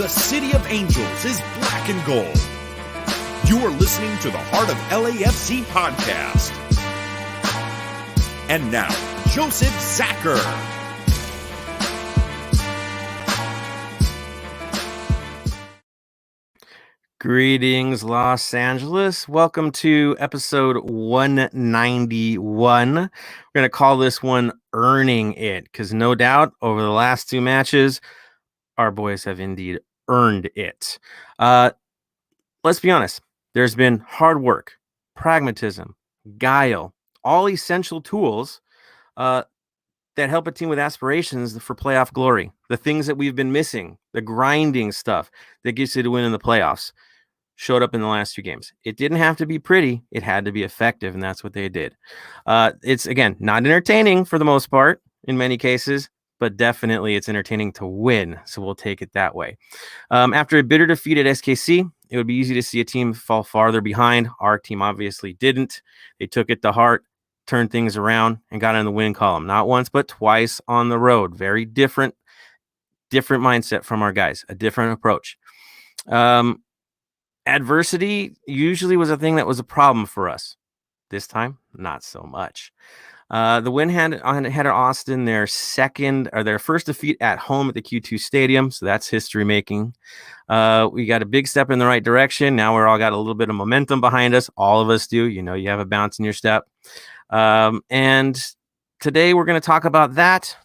the City of Angels is black and gold. You are listening to the Heart of LAFC podcast. And now, Joseph Zacher. Greetings, Los Angeles. Welcome to episode 191. We're going to call this one Earning It, because no doubt over the last two matches, our boys have indeed earned it. Let's be honest. There's been hard work, pragmatism, guile, all essential tools that help a team with aspirations for playoff glory. The things that we've been missing, the grinding stuff that gets you to win in the playoffs, showed up in the last two games. It didn't have to be pretty. It had to be effective, and that's what they did. It's, again, not entertaining for the most part in many cases, but definitely it's entertaining to win, so we'll take it that way. After a bitter defeat at SKC, it would be easy to see a team fall farther behind. Our team obviously didn't. They took it to heart, turned things around, and got in the win column. Not once, but twice on the road. Very different mindset from our guys, a different approach. Adversity usually was a thing that was a problem for us. This time, not so much. The win had Austin their first defeat at home at the Q2 Stadium, so that's history making. We got a big step in the right direction. Now we're all got a little bit of momentum behind us. All of us do. You know, you have a bounce in your step. And today we're going to talk about that,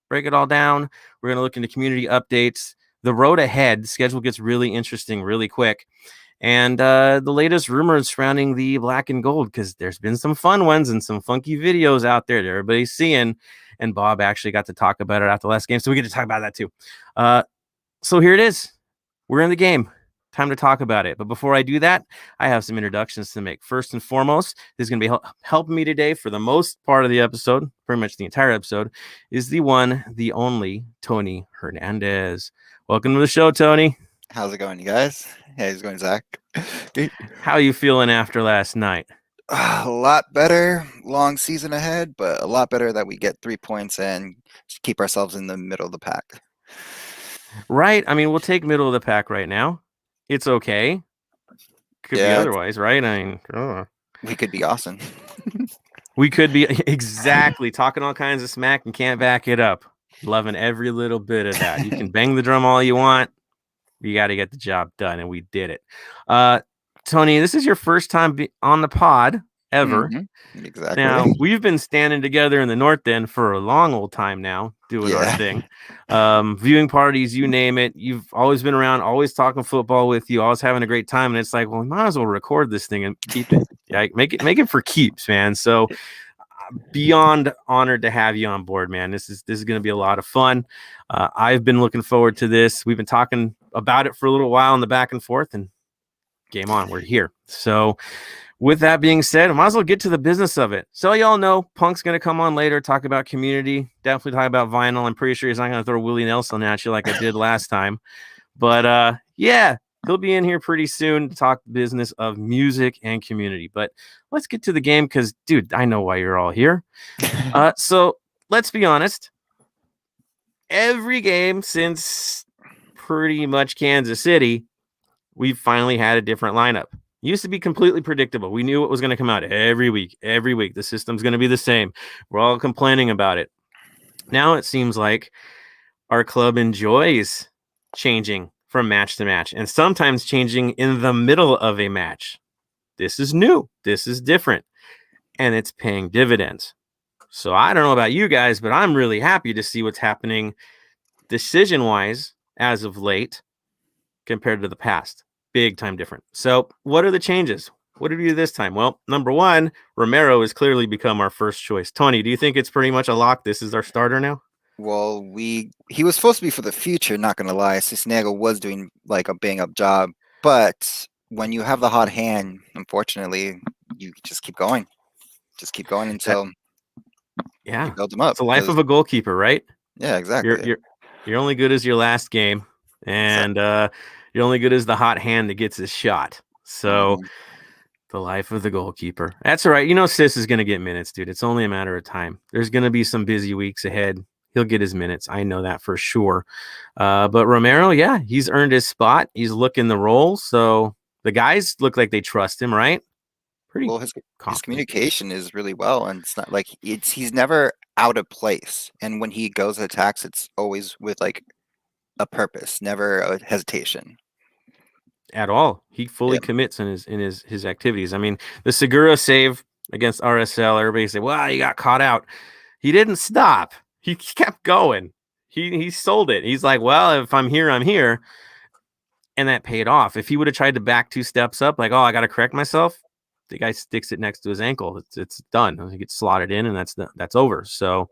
break it all down. We're going to look into community updates. The road ahead, the schedule gets really interesting really quick. And the latest rumors surrounding the black and gold, because there's been some fun ones and some funky videos out there that everybody's seeing. And Bob actually got to talk about it after the last game, so we get to talk about that too. So here it is. We're in the game. Time to talk about it. But before I do that, I have some introductions to make. First and foremost, this is going to be helping me today for the most part of the episode, pretty much the entire episode, is the one, the only, Tony Hernandez. Welcome to the show, Tony. How's it going, you guys? Hey, how's it going, Zach? How are you feeling after last night? A lot better. Long season ahead, but a lot better that we get 3 points and keep ourselves in the middle of the pack. Right. I mean, we'll take middle of the pack right now. It's okay. Could be otherwise, right? I mean, we could be awesome. We could be exactly talking all kinds of smack and can't back it up. Loving every little bit of that. You can bang the drum all you want. You got to get the job done, and we did it. Tony, this is your first time on the pod ever. Mm-hmm. Exactly. Now, we've been standing together in the North End for a long old time now, doing our thing. Viewing parties, you name it. You've always been around, always talking football with you, always having a great time. And it's like, well, we might as well record this thing and keep it. Make it for keeps, man. So beyond honored to have you on board, man. This is going to be a lot of fun. I've been looking forward to this. We've been talking about it for a little while in the back and forth, and game on. We're here. So with that being said, I might as well get to the business of it. So y'all know Punk's going to come on later, talk about community, definitely talk about vinyl. I'm pretty sure he's not going to throw Willie Nelson at you like I did last time. But yeah, he'll be in here pretty soon to talk business of music and community. But let's get to the game because, dude, I know why you're all here. So let's be honest. Every game since pretty much Kansas City, we've finally had a different lineup. Used to be completely predictable. We knew what was going to come out every week. Every week, the system's going to be the same. We're all complaining about it. Now it seems like our club enjoys changing from match to match, and sometimes changing in the middle of a match. This is new. This is different, and it's paying dividends. So I don't know about you guys, but I'm really happy to see what's happening decision-wise as of late compared to the past. Big time different. So what are the changes? What did we do this time? Well, number one, Romero has clearly become our first choice. Tony, do you think it's pretty much a lock? This is our starter now? Well, he was supposed to be for the future, not going to lie. Cisnero was doing like a bang-up job. But when you have the hot hand, unfortunately, you just keep going. Just keep going until you build them up. It's the life of a goalkeeper, right? Yeah, exactly. You're only good as your last game, and you're only good as the hot hand that gets his shot. So the life of the goalkeeper. That's all right. You know, Sis is going to get minutes, dude. It's only a matter of time. There's going to be some busy weeks ahead. He'll get his minutes. I know that for sure. But Romero, yeah, he's earned his spot. He's looking the role. So the guys look like they trust him, right? Pretty Well, his confident. communication is really well, and it's not like he's never out of place. And when he goes to attacks, it's always with like a purpose, never a hesitation. At all. He fully commits in his activities. I mean, the Segura save against RSL, everybody say, well, he got caught out. He didn't stop. He kept going. He sold it. He's like, well, if I'm here, I'm here. And that paid off. If he would have tried to back 2 steps up, like, oh, I got to correct myself, the guy sticks it next to his ankle. It's done. He gets slotted in, and that's over. So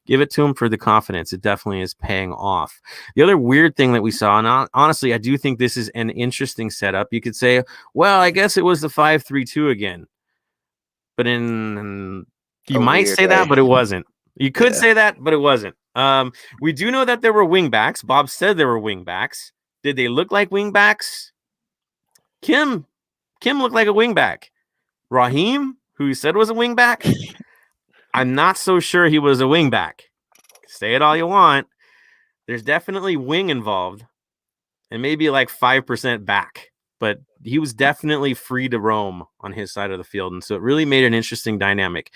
give it to him for the confidence. It definitely is paying off. The other weird thing that we saw, and honestly, I do think this is an interesting setup. You could say, well, I guess it was the 5-3-2 again. But you might say that, but it wasn't. You could say that, but it wasn't. We do know that there were wing backs. Bob said there were wing backs. Did they look like wing backs? Kim looked like a wing back. Raheem, who he said was a wing back, I'm not so sure he was a wing back. Say it all you want. There's definitely wing involved, and maybe like 5% back, but he was definitely free to roam on his side of the field, and so it really made an interesting dynamic.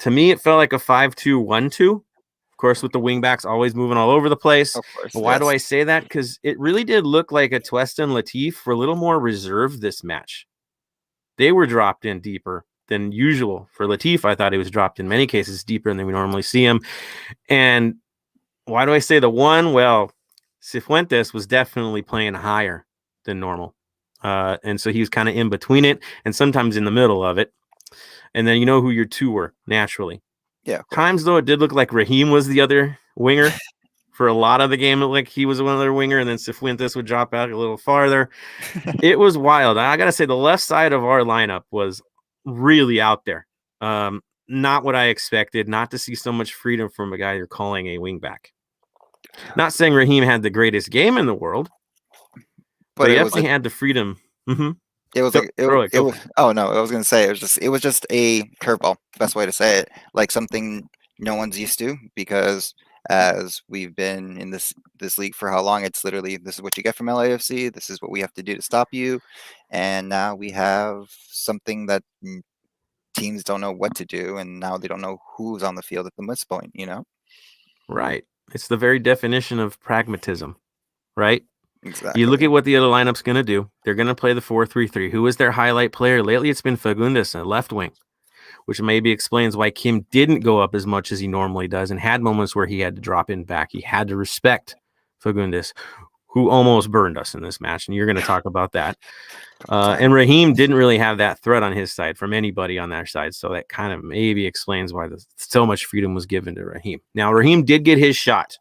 To me, it felt like a 5-2-1-2. Of course, with the wing backs always moving all over the place. Of course, why do I say that? Because it really did look like Atuesta and Latif were a little more reserved this match. They were dropped in deeper than usual. For Latif, I thought he was dropped in many cases deeper than we normally see him. And why do I say the one? Well, Cifuentes was definitely playing higher than normal. And so he was kind of in between it and sometimes in the middle of it. And then you know who your 2 were, naturally. Yeah. Times, though, it did look like Raheem was the other winger. For a lot of the game, it looked like he was one other winger, and then Cifuentes would drop out a little farther. It was wild. I got to say, the left side of our lineup was really out there. Not what I expected, not to see so much freedom from a guy you're calling a wingback. Not saying Raheem had the greatest game in the world, but he definitely had the freedom. Mm-hmm. It was oh no, I was gonna say it was just a curveball. Best way to say it, like something no one's used to, because as we've been in this league for how long, it's literally, this is what you get from LAFC. This is what we have to do to stop you, and now we have something that teams don't know what to do, and now they don't know who's on the field at the this point. You know, right? It's the very definition of pragmatism, right? Exactly. You look at what the other lineup's going to do. They're going to play the 4-3-3. Who is their highlight player? Lately, it's been Fagundes, a left wing, which maybe explains why Kim didn't go up as much as he normally does and had moments where he had to drop in back. He had to respect Fagundes, who almost burned us in this match, and you're going to talk about that. And Raheem didn't really have that threat on his side from anybody on their side, so that kind of maybe explains why so much freedom was given to Raheem. Now, Raheem did get his shot.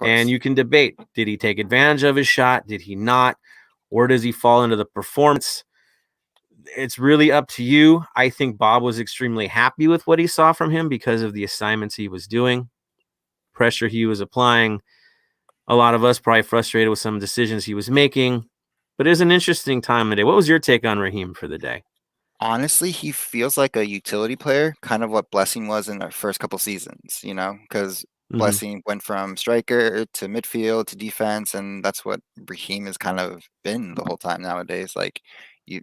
And you can debate, did he take advantage of his shot? Did he not? Or does he fall into the performance? It's really up to you. I think Bob was extremely happy with what he saw from him because of the assignments he was doing, pressure he was applying. A lot of us probably frustrated with some decisions he was making. But it was an interesting time of day. What was your take on Raheem for the day? Honestly, he feels like a utility player, kind of what Blessing was in our first couple seasons, you know, because Blessing went from striker to midfield to defense, and that's what Raheem has kind of been the whole time nowadays. Like you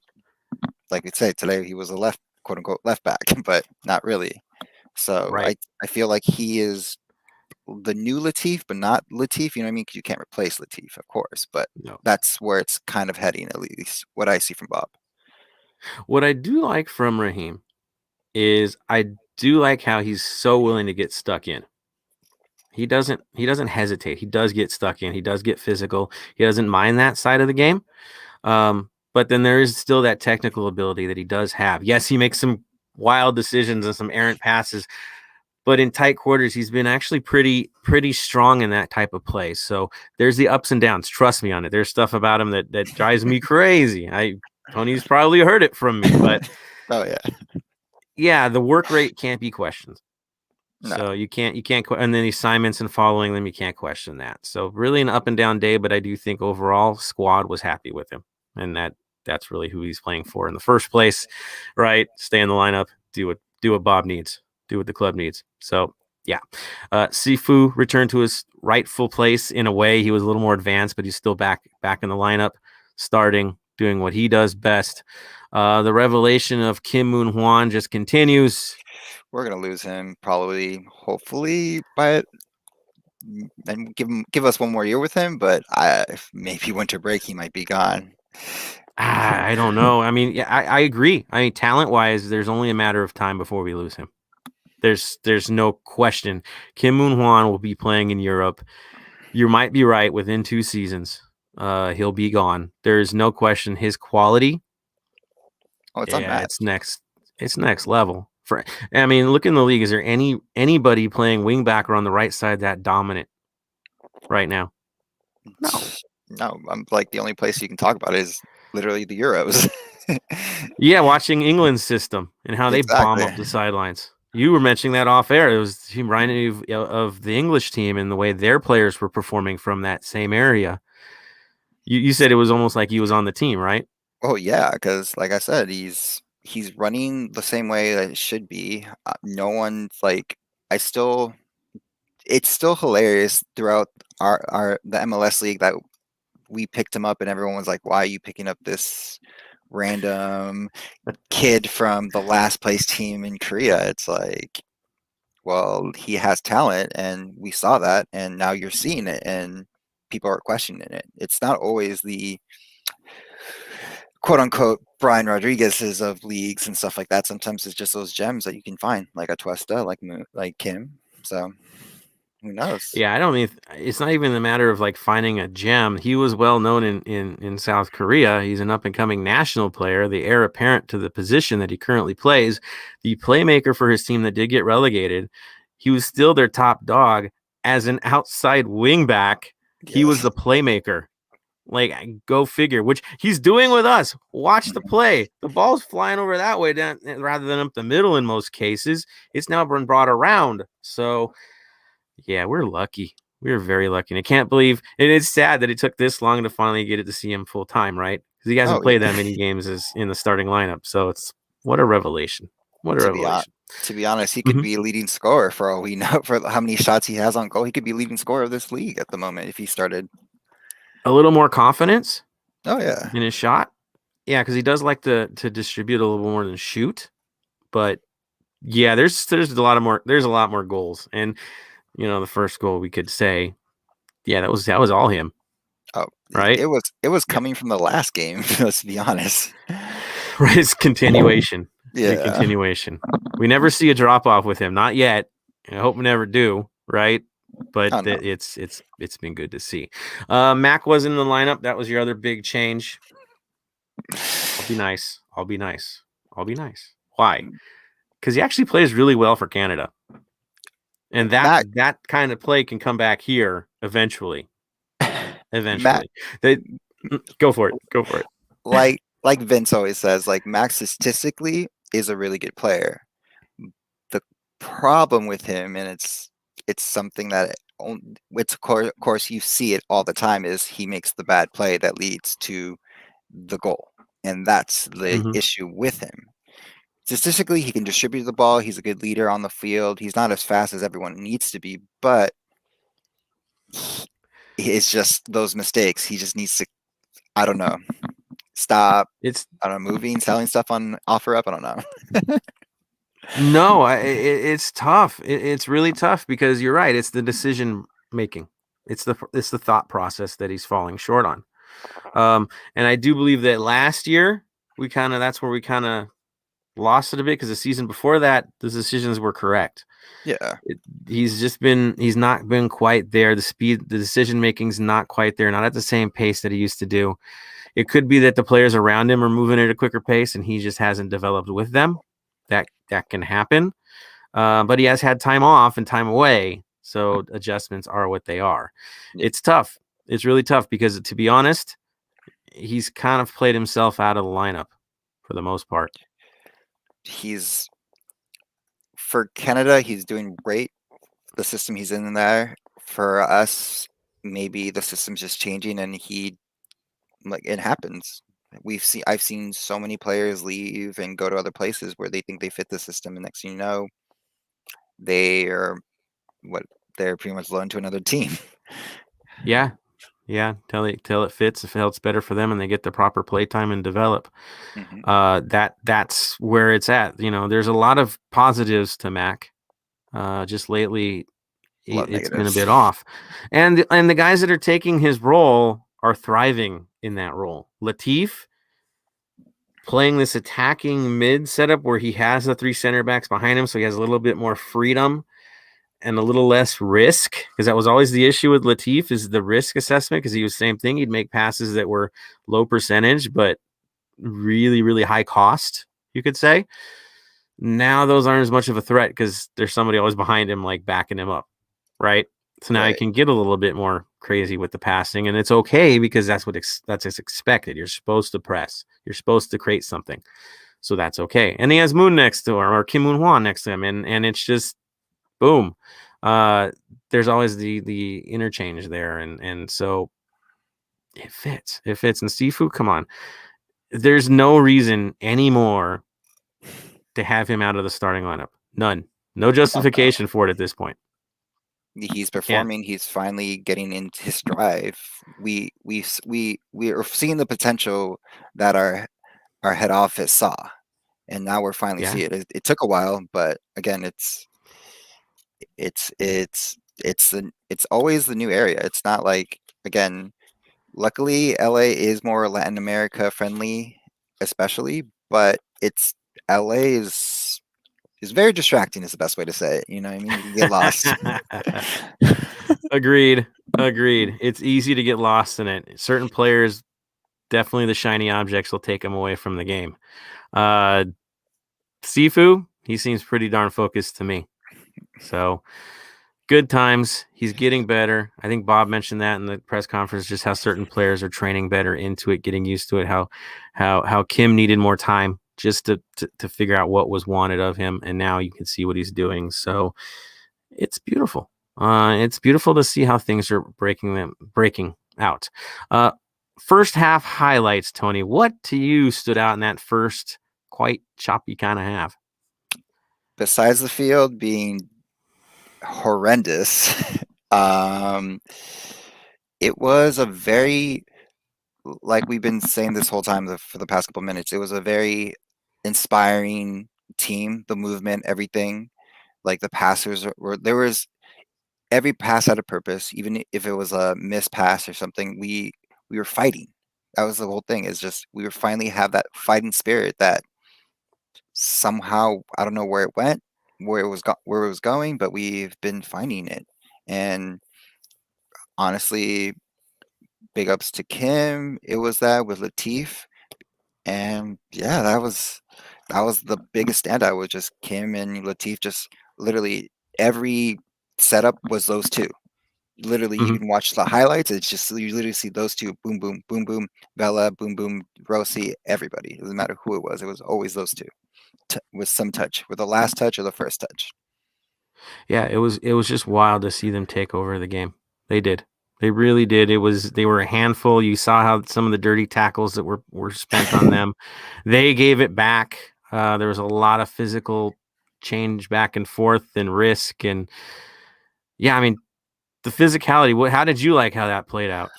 say, today he was a left, quote unquote, left back, but not really. So I feel like he is the new Latif, but not Latif. You know what I mean? Because you can't replace Latif, of course, but that's where it's kind of heading, at least what I see from Bob. What I do like from Raheem is I do like how he's so willing to get stuck in. He doesn't hesitate. He does get stuck in. He does get physical. He doesn't mind that side of the game. But then there is still that technical ability that he does have. Yes, he makes some wild decisions and some errant passes, but in tight quarters, he's been actually pretty strong in that type of play. So there's the ups and downs. Trust me on it. There's stuff about him that drives me crazy. Tony's probably heard it from me, but oh yeah, the work rate can't be questioned. No. So you can't, and then the assignments and following them, you can't question that. So really an up and down day, but I do think overall squad was happy with him, and that's really who he's playing for in the first place, right? Stay in the lineup, do what Bob needs, do what the club needs. So Sifu returned to his rightful place in a way. He was a little more advanced, but he's still back in the lineup, starting, doing what he does best. The revelation of Kim Moon Hwan just continues. We're gonna lose him probably, hopefully, by and give us one more year with him. But maybe winter break he might be gone. I don't know. I mean, yeah, I agree. I mean, talent-wise, there's only a matter of time before we lose him. There's no question. Kim Moon Hwan will be playing in Europe. You might be right. Within 2 seasons, he'll be gone. There's no question. His quality, It's unmatched. It's next level. I mean, look in the league. Is there anybody playing wing back or on the right side that dominant right now? No. I'm like, the only place you can talk about is literally the Euros. Yeah, watching England's system and how they bomb Exactly. up the sidelines. You were mentioning that off air. It was reminding me of the English team and the way their players were performing from that same area. You said it was almost like he was on the team, right? Oh yeah, because like I said, he's running the same way that it should be. No one's like, it's still hilarious throughout the MLS league that we picked him up and everyone was like, why are you picking up this random kid from the last place team in Korea? It's like, well, he has talent and we saw that, and now you're seeing it and people are questioning it. It's not always the quote unquote Brian Rodriguez's of leagues and stuff like that. Sometimes it's just those gems that you can find, like a Tuesta, like Kim. So who knows? Yeah, I don't mean it's not even a matter of like finding a gem. He was well known in South Korea. He's an up and coming national player, the heir apparent to the position that he currently plays, the playmaker for his team that did get relegated. He was still their top dog as an outside wing back. He was Yes. the playmaker. Like, go figure, which he's doing with us. Watch the play. The ball's flying over that way down, rather than up the middle in most cases. It's now been brought around. So, yeah, we're lucky. We're very lucky. And I can't believe, and it's sad that it took this long to finally get it to see him full time, right? Because he hasn't Oh played yeah. that many games as in the starting lineup. So it's what a revelation. What a revelation. To be honest, he could Mhm. be a leading scorer for all we know. For how many shots he has on goal, he could be leading scorer of this league at the moment if he started. A little more confidence Oh yeah. in his shot. Yeah, because he does like to distribute a little more than shoot. But yeah, there's a lot more goals. And the first goal we could say, yeah, that was all him, Oh, right? it was Yeah. coming from the last game. Let's be honest. Right, it's continuation. The Yeah. continuation. We never see a drop off with him, not yet. I hope we never do, right? But Oh no. it's been good to see. Mac was in the lineup. That was your other big change. I'll be nice. I'll be nice. I'll be nice. Why? Because he actually plays really well for Canada. And Mac that kind of play can come back here eventually. Mac Go for it. Go for it. like Vince always says, like Max statistically is a really good player. The problem with him, and it's something that it's of course you see it all the time, is he makes the bad play that leads to the goal, and that's the Mm-hmm. issue with him. Statistically, he can distribute the ball. He's a good leader on the field. He's not as fast as everyone needs to be, but it's just those mistakes. He just needs to, I don't know, stop. It's I don't know, moving, selling stuff on offer up. I don't know. no, it's tough. It's really tough because you're right. It's the decision making. It's the thought process that he's falling short on. And I do believe that last year that's where we kind of lost it a bit because the season before that the decisions were correct. Yeah. He's not been quite there. The decision making's not quite there, not at the same pace that he used to do. It could be that the players around him are moving at a quicker pace and he just hasn't developed with them. That can happen. But he has had time off and time away. So adjustments are what they are. Yeah. It's tough. It's really tough because, to be honest, he's kind of played himself out of the lineup for the most part. For Canada, he's doing great. The system he's in there. For us, maybe the system's just changing and it happens. I've seen so many players leave and go to other places where they think they fit the system, and next thing you know, they are what they're pretty much loaned to another team. Yeah. Yeah. Till it fits, if it's better for them and they get the proper play time and develop. That's where it's at. There's a lot of positives to Mac. Just lately, it's been a bit off, and the guys that are taking his role are thriving in that role. Latif playing this attacking mid setup where he has the 3 center backs behind him, so he has a little bit more freedom and a little less risk, because that was always the issue with Latif, is the risk assessment, because he was the same thing. He'd make passes that were low percentage but really, really high cost, you could say. Now those aren't as much of a threat because there's somebody always behind him, like backing him up, right? So now he can get a little bit more crazy with the passing, and it's okay because that's expected. You're supposed to press. You're supposed to create something, so that's okay. And he has Moon next to him, or Kim Moon Hwan next to him, and it's just boom. There's always the interchange there, and so it fits. It fits. And Sifu, come on, there's no reason anymore to have him out of the starting lineup. None. No justification for it at this point. He's performing. He's finally getting into his drive. We are seeing the potential that our head office saw, and now we're finally seeing it. It took a while, but again, it's always the new area. It's not like, again, luckily LA is more Latin America friendly, especially, but it's LA is very distracting, is the best way to say it. You know what I mean? You can get lost. Agreed. It's easy to get lost in it. Certain players, definitely the shiny objects will take them away from the game. Sifu, he seems pretty darn focused to me. So good times. He's getting better. I think Bob mentioned that in the press conference, just how certain players are training better into it, getting used to it, how Kim needed more time just to figure out what was wanted of him, and now you can see what he's doing. So it's beautiful. It's beautiful to see how things are breaking out. First half highlights, Tony. What to you stood out in that first quite choppy kind of half? Besides the field being horrendous, it was a very, like we've been saying this whole time for the past couple minutes, it was a very inspiring team. The movement, everything, like the passers there was every pass had a purpose, even if it was a missed pass or something. We were fighting. That was the whole thing. Is just we were finally have that fighting spirit that somehow, I don't know where it went, where it was going, but we've been finding it. And honestly, big ups to Kim. It was that with Latif, and yeah, that was the biggest standout, was just Kim and Latif. Just literally every setup was those two. Literally, you can watch the highlights. It's just you literally see those two. Boom, boom, boom, boom. Bella, boom, boom. Rossi. Everybody. It doesn't matter who it was. It was always those two, with some touch, with the last touch or the first touch. Yeah, it was just wild to see them take over the game. They did. They really did. They were a handful. You saw how some of the dirty tackles that were spent on them. They gave it back. There was a lot of physical change back and forth and risk, and yeah, I mean the physicality. How did you like how that played out?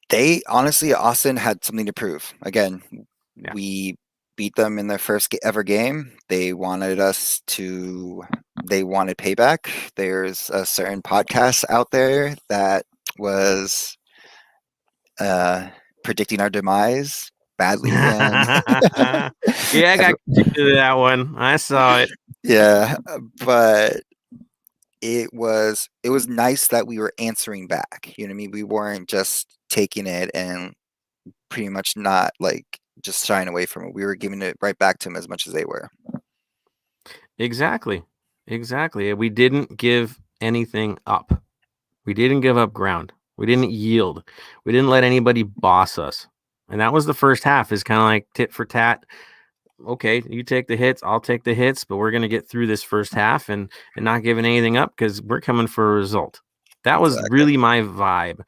They honestly, Austin had something to prove. Again, we beat them in their first ever game. They wanted payback. There's a certain podcast out there that was predicting our demise badly. And yeah, I got to that one. I saw it. Yeah, but it was nice that we were answering back. You know what I mean? We weren't just taking it and pretty much not like just shying away from it. We were giving it right back to them as much as they were. Exactly. We didn't give anything up. We didn't give up ground. We didn't yield. We didn't let anybody boss us. And that was the first half, is kind of like tit for tat. Okay, you take the hits, I'll take the hits, but we're going to get through this first half and not giving anything up because we're coming for a result. That was really my vibe.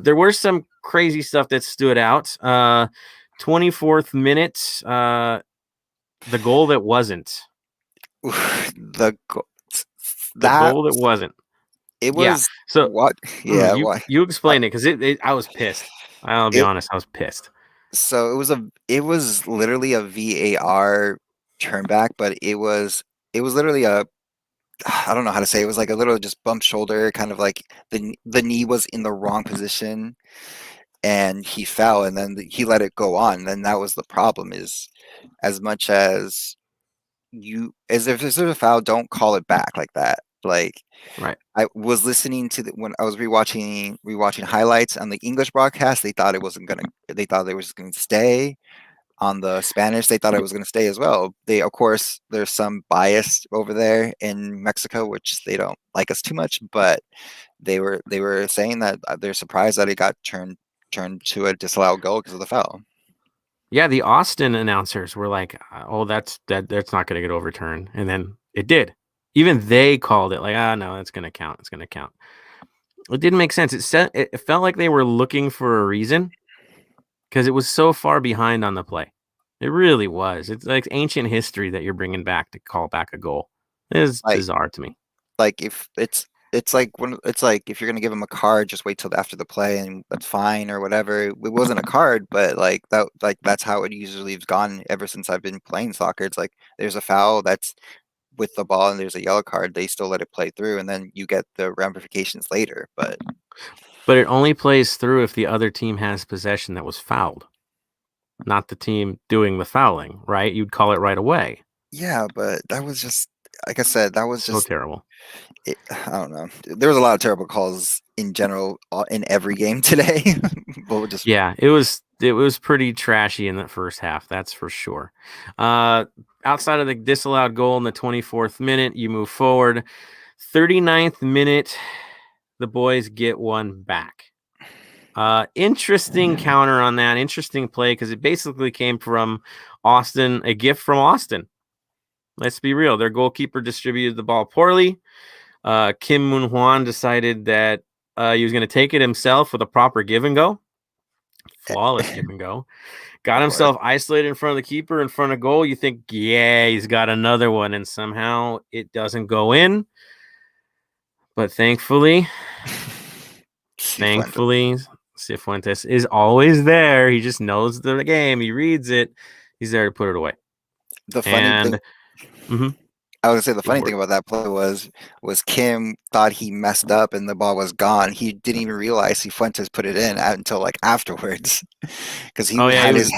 There were some crazy stuff that stood out. 24th minute, the goal that wasn't. The goal. The goal that wasn't. it Yeah. was So what? Yeah, what? you explain it because I was pissed. I'll be It honest, I was pissed. so it was literally a VAR turn back, but it was literally a I don't know how to say it. It was like a little just bump shoulder, kind of like the knee was in the wrong position, and he fell, and then he let it go on. Then that was the problem. Is as much as as if there's a foul, don't call it back like that. Like Right. I was listening to when I was rewatching highlights on the English broadcast. They thought it wasn't gonna. They thought it was going to stay. On the Spanish, they thought it was going to stay as well. They, of course, there's some bias over there in Mexico, which they don't like us too much. But they were saying that they're surprised that it got turned to a disallowed goal because of the foul. Yeah, the Austin announcers were like, "Oh, that's not going to get overturned," and then it did. Even they called it like, "Ah, no, that's going to count. It's going to count." It didn't make sense. It felt like they were looking for a reason because it was so far behind on the play. It really was. It's like ancient history that you're bringing back to call back a goal. It is Like bizarre to me. like if it's like when it's like if you're going to give him a card, just wait till after the play and that's fine or whatever. It wasn't a card, but that's how it usually has gone ever since I've been playing soccer. It's like there's a foul that's with the ball and there's a yellow card, they still let it play through, and then you get the ramifications later. But it only plays through if the other team has possession that was fouled, not the team doing the fouling, right? You'd call it right away. yeah, but that was just like I said, that was So just terrible. I don't know. There was a lot of terrible calls in general in every game today. But we'll just Yeah, it was pretty trashy in that first half, that's for sure. Outside of the disallowed goal in the 24th minute, you move forward. 39th minute, the boys get one back. Interesting counter on that. Interesting play because it basically came from Austin, a gift from Austin. Let's be real. Their goalkeeper distributed the ball poorly. Kim Moon Hwan decided that he was going to take it himself with a proper give and go. Flawless give and go. Got of course. himself isolated in front of the keeper, in front of goal. You think, yeah, he's got another one, and somehow it doesn't go in. But thankfully, Cifuentes is always there. He just knows the game. He reads it. He's there to put it away. The funny thing, I was gonna say the funny thing about that play was Kim thought he messed up and the ball was gone. He didn't even realize Cifuentes put it in until like afterwards, because he had his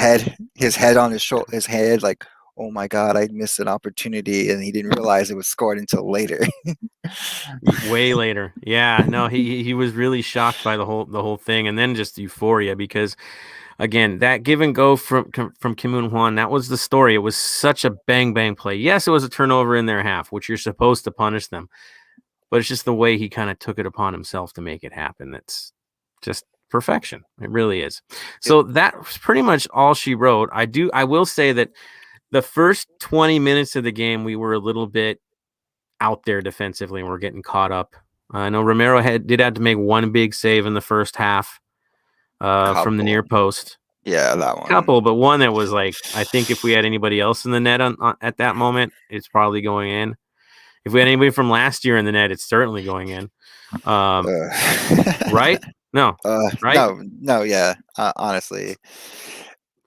head on his head like, oh my god, I missed an opportunity, and he didn't realize it was scored until later. Way later. Yeah, no, he was really shocked by the whole thing, and then just euphoria because, again, that give and go from Kim Moon Hwan, that was the story. It was such a bang play. Yes, it was a turnover in their half, which you're supposed to punish them, but it's just the way he kind of took it upon himself to make it happen. That's just perfection. It really is. So that's pretty much all she wrote. I will say that the first 20 minutes of the game, we were a little bit out there defensively and we're getting caught up. I know Romero did have to make one big save in the first half from the near post. Yeah, that one. Couple, but one that was like, I think if we had anybody else in the net at that moment, it's probably going in. If we had anybody from last year in the net, it's certainly going in. Right? No. Right? No, yeah. Honestly.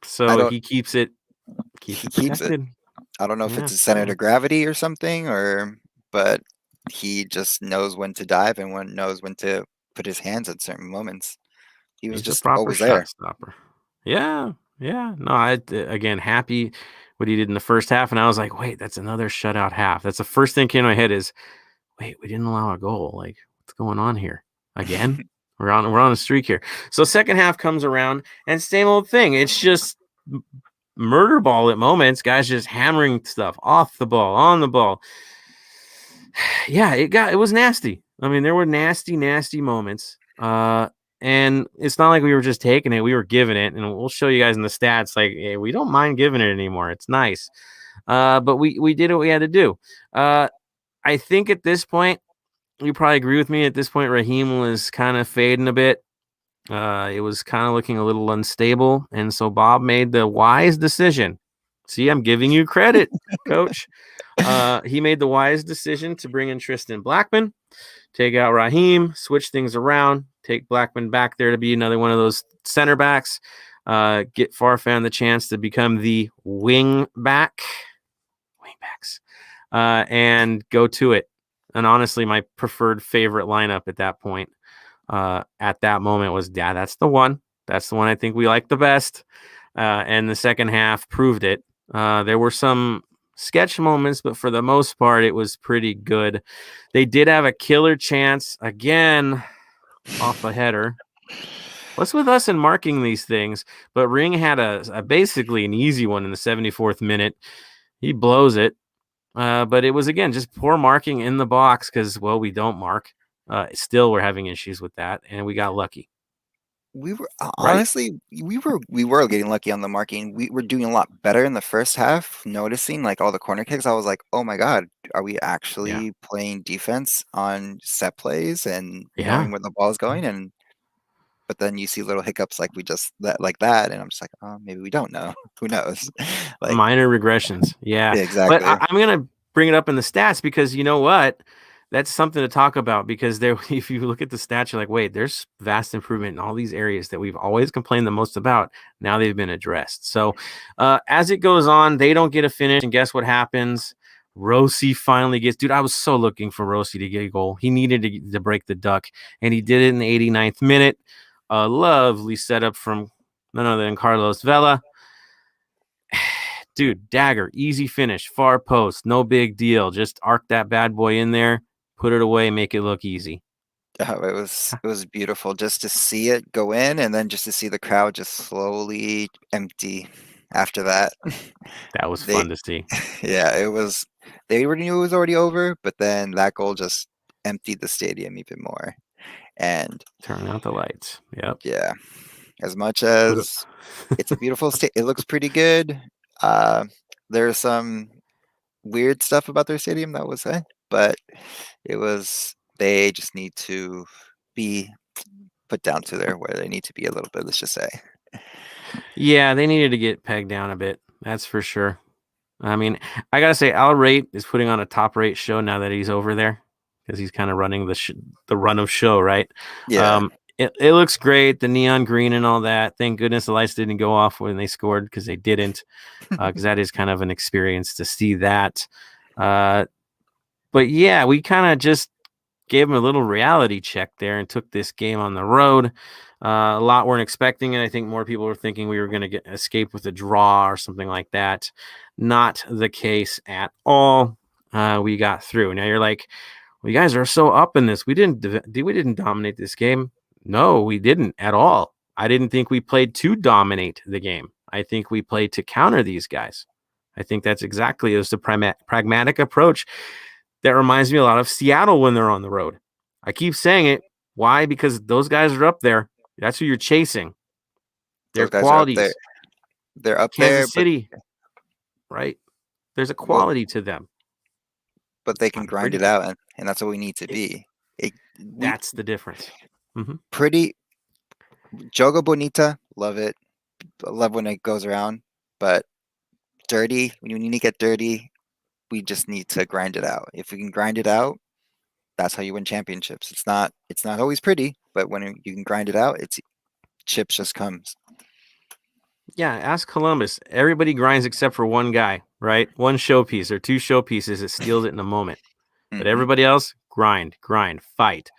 So he keeps it Keeps it. I don't know if it's a center of gravity or something, but he just knows when to dive and knows when to put his hands at certain moments. He's just always there. Stopper. Yeah. No, again, happy what he did in the first half, and I was like, wait, that's another shutout half. That's the first thing came to my head is, wait, we didn't allow a goal. Like, what's going on here? Again? we're on a streak here. So second half comes around, and same old thing. It's just murder ball at moments, guys just hammering stuff off the ball, on the ball. Yeah, it was nasty. I mean, there were nasty moments. And it's not like we were just taking it, we were giving it, and we'll show you guys in the stats, like, hey, we don't mind giving it anymore. It's nice. But we did what we had to do. I think at this point, you probably agree with me, at this point, Raheem was kind of fading a bit. It was kind of looking a little unstable, and so Bob made the wise decision. See, I'm giving you credit, Coach. He made the wise decision to bring in Tristan Blackman, take out Raheem, switch things around, take Blackman back there to be another one of those center backs, get Farfan the chance to become the wingbacks, and go to it. And honestly, my preferred favorite lineup at that point, at that moment, was, yeah, that's the one. That's the one I think we like the best. And the second half proved it. There were some sketch moments, but for the most part, it was pretty good. They did have a killer chance again off a header. What's with us in marking these things? But Ring had a basically an easy one in the 74th minute. He blows it. But it was, again, just poor marking in the box because, well, we don't mark. Still, we're having issues with that, and we got lucky. We were honestly, we were getting lucky on the marking. We were doing a lot better in the first half, noticing like all the corner kicks. I was like, oh my God, are we actually playing defense on set plays and knowing where the ball is going? But then you see little hiccups like like that, and I'm just like, oh, maybe we don't know. Who knows? Like minor regressions. Yeah, exactly. But I'm gonna bring it up in the stats because you know what? That's something to talk about, because if you look at the stats, you're like, wait, there's vast improvement in all these areas that we've always complained the most about. Now they've been addressed. So as it goes on, they don't get a finish, and guess what happens? Rossi finally gets, dude, I was so looking for Rossi to get a goal. He needed to break the duck, and he did it in the 89th minute. A lovely setup from none other than Carlos Vela. Dude, dagger, easy finish, far post, no big deal. Just arc that bad boy in there, put it away, make it look easy. Oh, it was beautiful just to see it go in, and then just to see the crowd just slowly empty after that. That was fun to see. Yeah, it was. They already knew it was already over, but then that goal just emptied the stadium even more. And turn out the lights. Yep. Yeah. As much as it's a beautiful state, it looks pretty good. There's some weird stuff about their stadium that was said, but they just need to be put down to where they need to be a little bit, let's just say. Yeah, they needed to get pegged down a bit. That's for sure. I mean, I gotta say, Al Rate is putting on a top-rate show now that he's over there, because he's kind of running the run of show, right? Yeah. It looks great, the neon green and all that. Thank goodness the lights didn't go off when they scored, because they didn't, because that is kind of an experience to see that. But yeah, we kind of just gave them a little reality check there and took this game on the road. A lot weren't expecting it. I think more people were thinking we were going to escape with a draw or something like that. Not the case at all. We got through. Now you're like, well, you guys are so up in this. We didn't dominate this game. No, we didn't at all. I didn't think we played to dominate the game. I think we played to counter these guys. I think that's exactly, it was the pragmatic approach that reminds me a lot of Seattle when they're on the road. I keep saying it. Why? Because those guys are up there. That's who you're chasing. Their qualities. They're up Kansas there. City, right? There's a quality to them. But they can grind it out, and that's what we need to be. That's the difference. Mm-hmm. Pretty Jogo Bonita, love it. Love when it goes around. But dirty, when you need to get dirty, we just need to grind it out. If we can grind it out, that's how you win championships. It's not always pretty, but when you can grind it out, chips just comes. Yeah, ask Columbus. Everybody grinds except for one guy, right? One showpiece or two showpieces that steals it in a moment. But everybody else, grind, fight.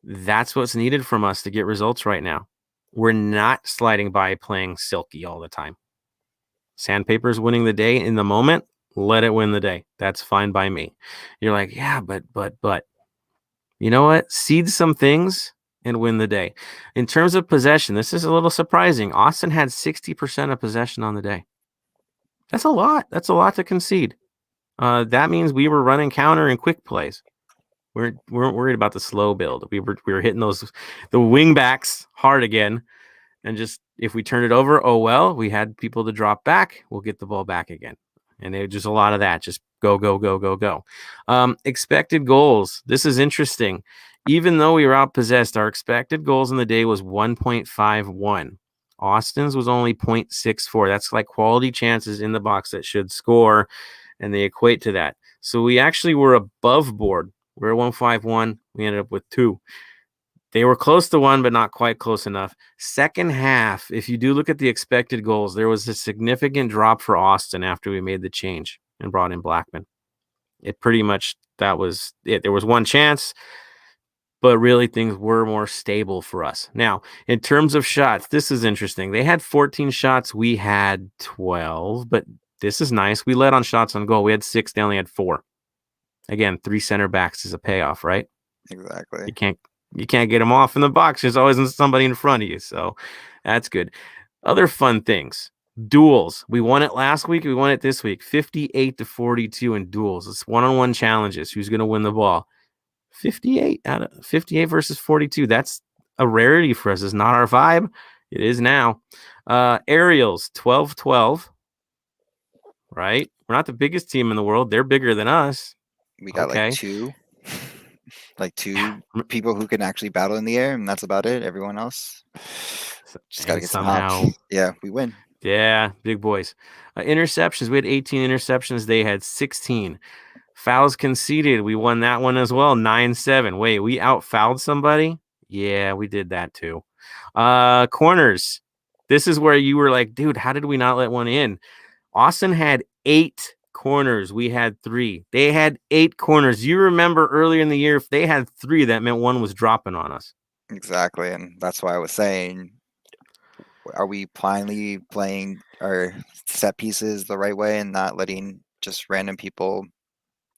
That's what's needed from us to get results right now. We're not sliding by playing silky all the time. Sandpaper's winning the day in the moment. Let it win the day. That's fine by me. You're like, yeah, but you know what? Seed some things and win the day. In terms of possession, this is a little surprising. Austin had 60% of possession on the day. That's a lot. That's a lot to concede. That means we were running counter and quick plays. We weren't worried about the slow build. We were hitting the wing backs hard again, and just if we turn it over, oh well, we had people to drop back. We'll get the ball back again, and it just a lot of that. Just go. Expected goals. This is interesting. Even though we were outpossessed, our expected goals in the day was 1.51. Austin's was only 0.64. That's like quality chances in the box that should score. and they equate to that. So we actually were above board. We were 151. We ended up with 2. They were close to 1, but not quite close enough. Second half, if you do look at the expected goals, there was a significant drop for Austin after we made the change and brought in Blackman. It pretty much, that was it. There was one chance, but really things were more stable for us. Now, in terms of shots, this is interesting. They had 14 shots. We had 12, but this is nice. We led on shots on goal. We had 6. They only had 4. Again, 3 center backs is a payoff, right? Exactly. You can't get them off in the box. There's always somebody in front of you. So that's good. Other fun things. Duels. We won it last week. We won it this week. 58-42 in duels. It's one-on-one challenges. Who's going to win the ball? 58 versus 42. That's a rarity for us. It's not our vibe. It is now. Aerials, 12-12. Right? We're not the biggest team in the world. They're bigger than us. We got like two people who can actually battle in the air, and that's about it. Everyone else just got to get somehow. some help. Yeah, we win. Yeah, big boys. Interceptions. We had 18 interceptions. They had 16. Fouls conceded. We won that one as well. 9-7. Wait, we out-fouled somebody? Yeah, we did that too. Corners. This is where you were like, dude, how did we not let one in? Austin had 8 corners. We had 3. They had 8 corners. You remember earlier in the year, if they had 3, that meant one was dropping on us. Exactly, and that's why I was saying, are we finally playing our set pieces the right way and not letting just random people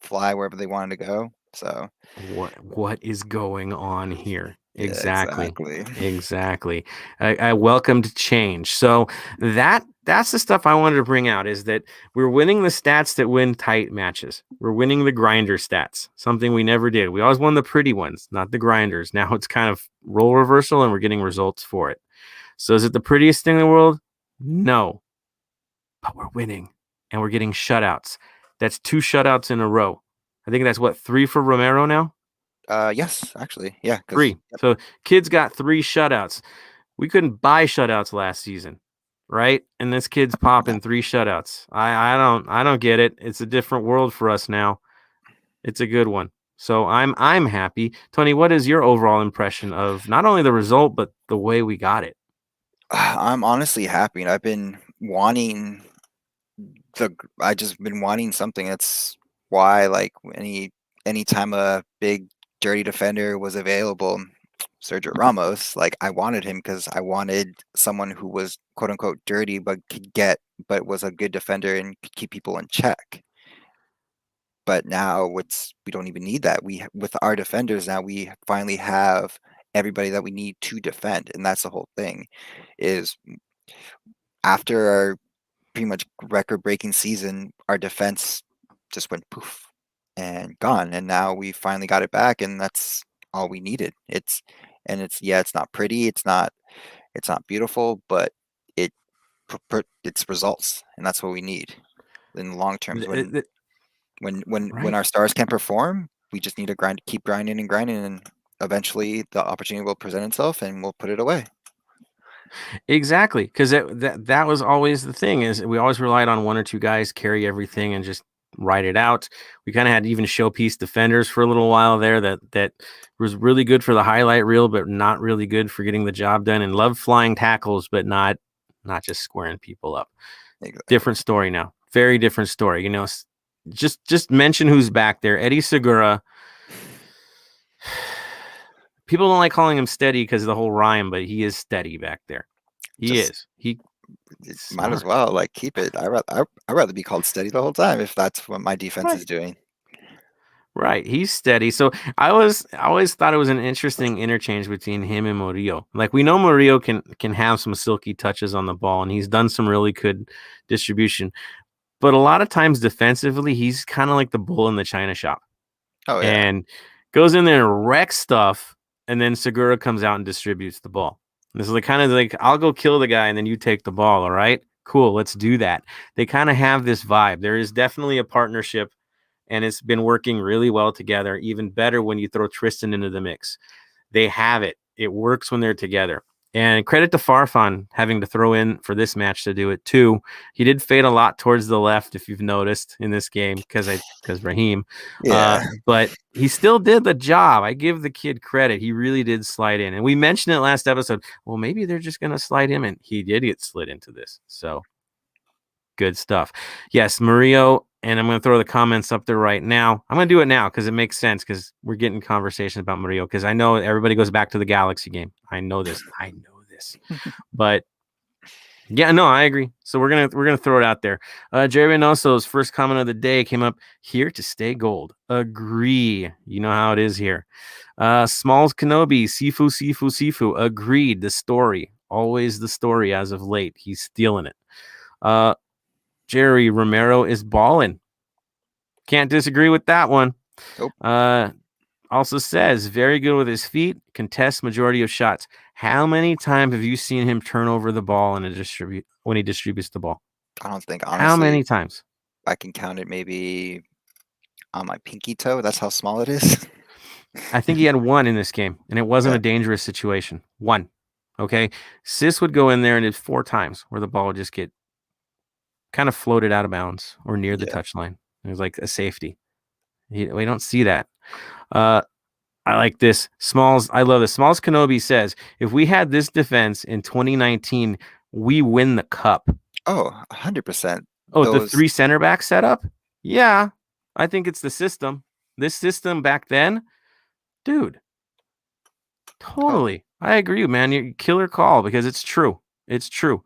fly wherever they wanted to go? So what is going on here? Exactly. I welcomed change. So that's the stuff I wanted to bring out, is that we're winning the stats that win tight matches. We're winning the grinder stats, something we never did. We always won the pretty ones, not the grinders. Now it's kind of role reversal, and we're getting results for it. So is it the prettiest thing in the world? No. But we're winning, and we're getting shutouts. That's 2 shutouts in a row. I think that's 3 for Romero now? Yes, actually. Yeah. 3. Yep. So kids got 3 shutouts. We couldn't buy shutouts last season, right? And this kid's popping 3 shutouts. I don't get it. It's a different world for us now. It's a good one. So I'm happy. Tony, what is your overall impression of not only the result, but the way we got it? I'm honestly happy, and I've been wanting something. That's why, like, anytime a big dirty defender was available, Sergio Ramos, like, I wanted him because I wanted someone who was quote unquote dirty but but was a good defender and could keep people in check. But now we don't even need that. With our defenders now, we finally have everybody that we need to defend, and that's the whole thing. Is after our pretty much record-breaking season, our defense just went poof and gone, and now we finally got it back, and that's all we needed. It's not pretty, it's not beautiful, but it's results, and that's what we need in the long term. When our stars can't perform, we just need to keep grinding, and eventually the opportunity will present itself, and we'll put it away. Exactly, because that was always the thing, is we always relied on 1 or 2 guys carry everything and just ride it out. We kind of had even showpiece defenders for a little while there that was really good for the highlight reel, but not really good for getting the job done, and loved flying tackles, but not just squaring people up. Exactly. Different story now. Very different story. You know, just mention who's back there. Eddie Segura. People don't like calling him steady because of the whole rhyme, but he is steady back there. He might as well, like, keep it. I'd rather be called steady the whole time if that's what my defense is doing. Right, he's steady. So I always thought it was an interesting interchange between him and Murillo. Like, we know Murillo can have some silky touches on the ball, and he's done some really good distribution. But a lot of times defensively, he's kind of like the bull in the china shop. Oh yeah, and goes in there and wrecks stuff, and then Segura comes out and distributes the ball. This is kind of like, I'll go kill the guy and then you take the ball. All right, cool, let's do that. They kind of have this vibe. There is definitely a partnership, and it's been working really well together. Even better when you throw Tristan into the mix. They have it. It works when they're together. And credit to Farfan having to throw in for this match to do it too. He did fade a lot towards the left, if you've noticed in this game, because Raheem. Yeah. But he still did the job. I give the kid credit. He really did slide in. And we mentioned it last episode. Well, maybe they're just going to slide him in. He did get slid into this. So good stuff. Yes, Murillo. And I'm going to throw the comments up there right now. I'm going to do it now because it makes sense because we're getting conversations about Murillo because I know everybody goes back to the Galaxy game. I know this. But yeah, no, I agree. So we're gonna throw it out there. Jerry Reynoso's first comment of the day came up here to stay gold. Agree. You know how it is here. Smalls Kenobi, Sifu. Agreed. The story. Always the story as of late. He's stealing it. Jerry Romero is balling. Can't disagree with that one. Nope. Also says very good with his feet, contests majority of shots. How many times have you seen him turn over the ball when he distributes the ball? I don't think, honestly. How many times? I can count it maybe on my pinky toe. That's how small it is. I think he had one in this game, and it wasn't a dangerous situation. One. Okay. Sis would go in there and did 4 times where the ball would just get kind of floated out of bounds or near the touchline. It was like a safety. We don't see that. I like this. Smalls, I love this. Smalls Kenobi says, if we had this defense in 2019, we win the cup. Oh, 100%. Oh, the 3 center back setup? Yeah. I think it's the system. This system back then, dude. Totally. I agree, man. Your killer call because it's true. It's true.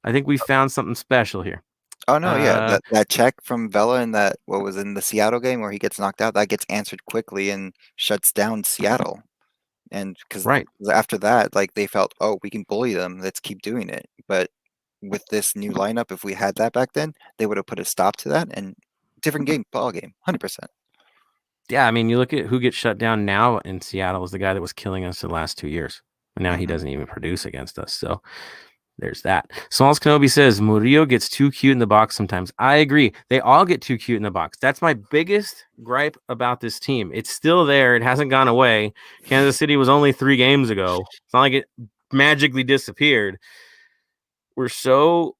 I think we found something special here. Oh no, yeah, that check from Vela in that what was in the Seattle game where he gets knocked out, that gets answered quickly and shuts down Seattle. And because after that, like they felt, oh, we can bully them, let's keep doing it. But with this new lineup, if we had that back then, they would have put a stop to that and different ball game, 100%. Yeah, I mean, you look at who gets shut down now in Seattle is the guy that was killing us the last 2 years, and now he doesn't even produce against us. So. There's that. Smalls Kenobi says Murillo gets too cute in the box sometimes. I agree. They all get too cute in the box. That's my biggest gripe about this team. It's still there. It hasn't gone away. Kansas City was only 3 games ago. It's not like it magically disappeared. We're so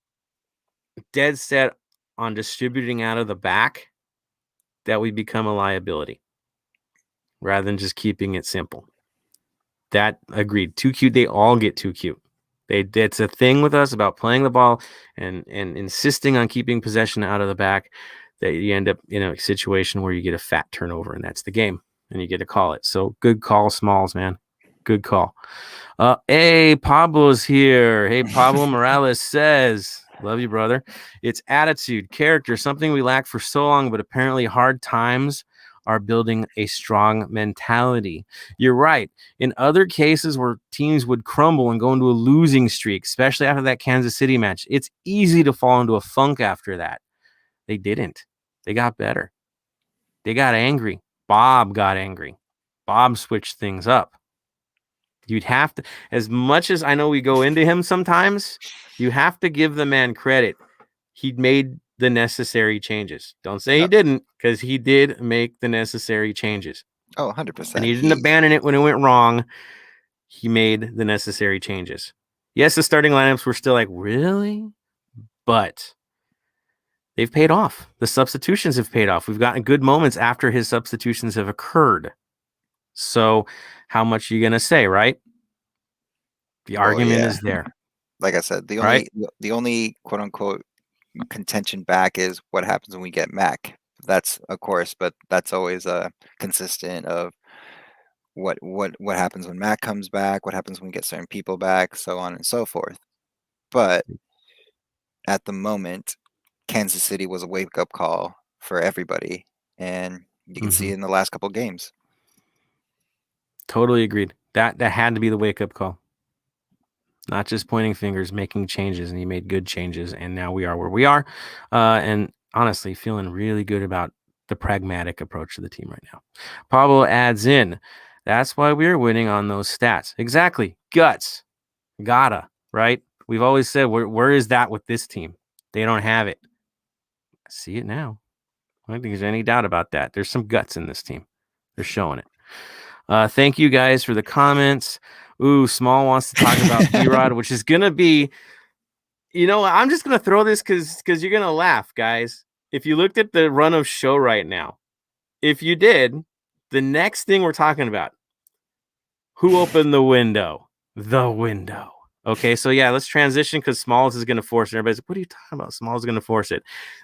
dead set on distributing out of the back that we become a liability rather than just keeping it simple. That agreed. Too cute. They all get too cute. It's a thing with us about playing the ball and insisting on keeping possession out of the back that you end up in a situation where you get a fat turnover, and that's the game, and you get to call it. So good call, Smalls, man. Good call. Hey, Pablo's here. Hey, Pablo Morales says, love you, brother. It's attitude, character, something we lack for so long, but apparently hard times are building a strong mentality. You're right. In other cases where teams would crumble and go into a losing streak, especially after that Kansas City match, it's easy to fall into a funk after that. They didn't. They got better. They got angry. Bob got angry. Bob switched things up. You'd have to, as much as I know we go into him sometimes, you have to give the man credit. He made the necessary changes. Don't say he didn't, because he did make the necessary changes. Oh, 100%. And he didn't abandon it when it went wrong. He made the necessary changes. Yes, the starting lineups were still like, really? But they've paid off. The substitutions have paid off. We've gotten good moments after his substitutions have occurred. So how much are you going to say, right? The argument is there. Like I said, the only quote unquote contention back is what happens when we get Mac. That's of course, but that's always consistent of what happens when Mac comes back, what happens when we get certain people back, so on and so forth. But at the moment, Kansas City was a wake-up call for everybody, and you can see it in the last couple of games. Totally agreed. That had to be the wake-up call. Not just pointing fingers, making changes, and he made good changes, and now we are where we are. And honestly, feeling really good about the pragmatic approach to the team right now. Pablo adds in, that's why we're winning on those stats. Exactly. Guts. Gotta, right? We've always said, where is that with this team? They don't have it. I see it now. I don't think there's any doubt about that. There's some guts in this team. They're showing it. Thank you guys for the comments. Ooh, Small wants to talk about B-Rod, which is gonna be, I'm just gonna throw this because you're gonna laugh, guys. If you looked at the run of show right now, if you did, the next thing we're talking about, who opened the window? The window. Okay, so yeah, let's transition because Smalls is going to force it. Everybody's like, what are you talking about? Smalls is going to force it.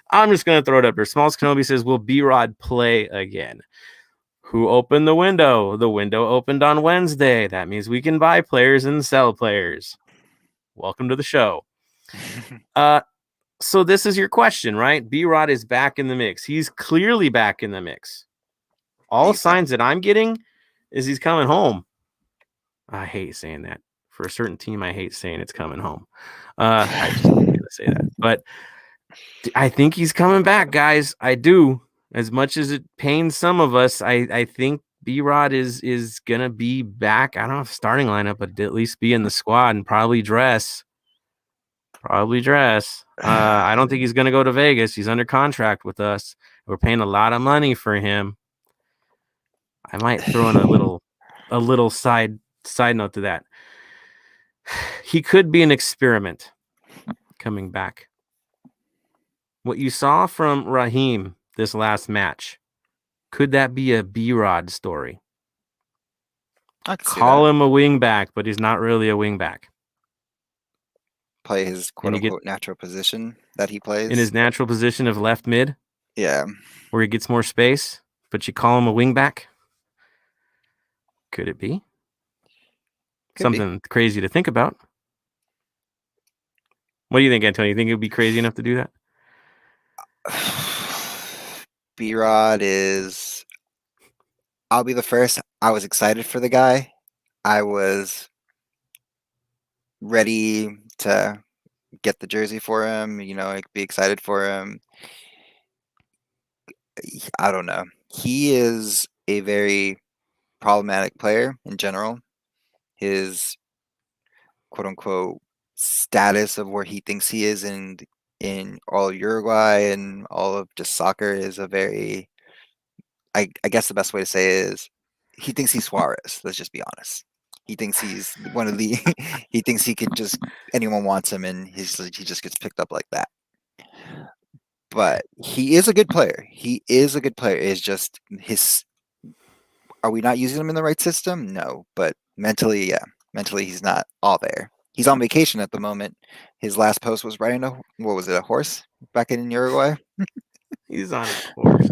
I'm just going to throw it up there. Smalls Kenobi says, will B-Rod play again? Who opened the window? The window opened on Wednesday. That means we can buy players and sell players. Welcome to the show. So this is your question, right? B-Rod is back in the mix. He's clearly back in the mix. All signs that I'm getting is he's coming home. I hate saying that. For a certain team, I hate saying it's coming home. I just don't going to say that. But I think he's coming back, guys. I do. As much as it pains some of us, I think B-Rod is going to be back. I don't know if starting lineup, but at least be in the squad and probably dress. I don't think he's going to go to Vegas. He's under contract with us. We're paying a lot of money for him. I might throw in a little side note to that. He could be an experiment coming back. What you saw from Raheem this last match, could that be a B-Rod story? Call him a wing back, but he's not really a wing back. Play his quote-unquote natural position that he plays. In his natural position of left mid? Yeah. Where he gets more space, but you call him a wing back? Could it be? Something crazy to think about. What do you think, Antonio? You think it would be crazy enough to do that? B-Rod is... I'll be the first. I was excited for the guy. I was ready to get the jersey for him, be excited for him. I don't know. He is a very problematic player in general. His quote-unquote status of where he thinks he is in all of Uruguay and all of just soccer is a very, I guess the best way to say it is he thinks he's Suarez. Let's just be honest. He thinks he's one of the he thinks he could just, anyone wants him and he just gets picked up like that. But he is a good player. It's just are we not using him in the right system? No, but mentally, yeah. Mentally, he's not all there. He's on vacation at the moment. His last post was riding a horse back in Uruguay? He's on a horse.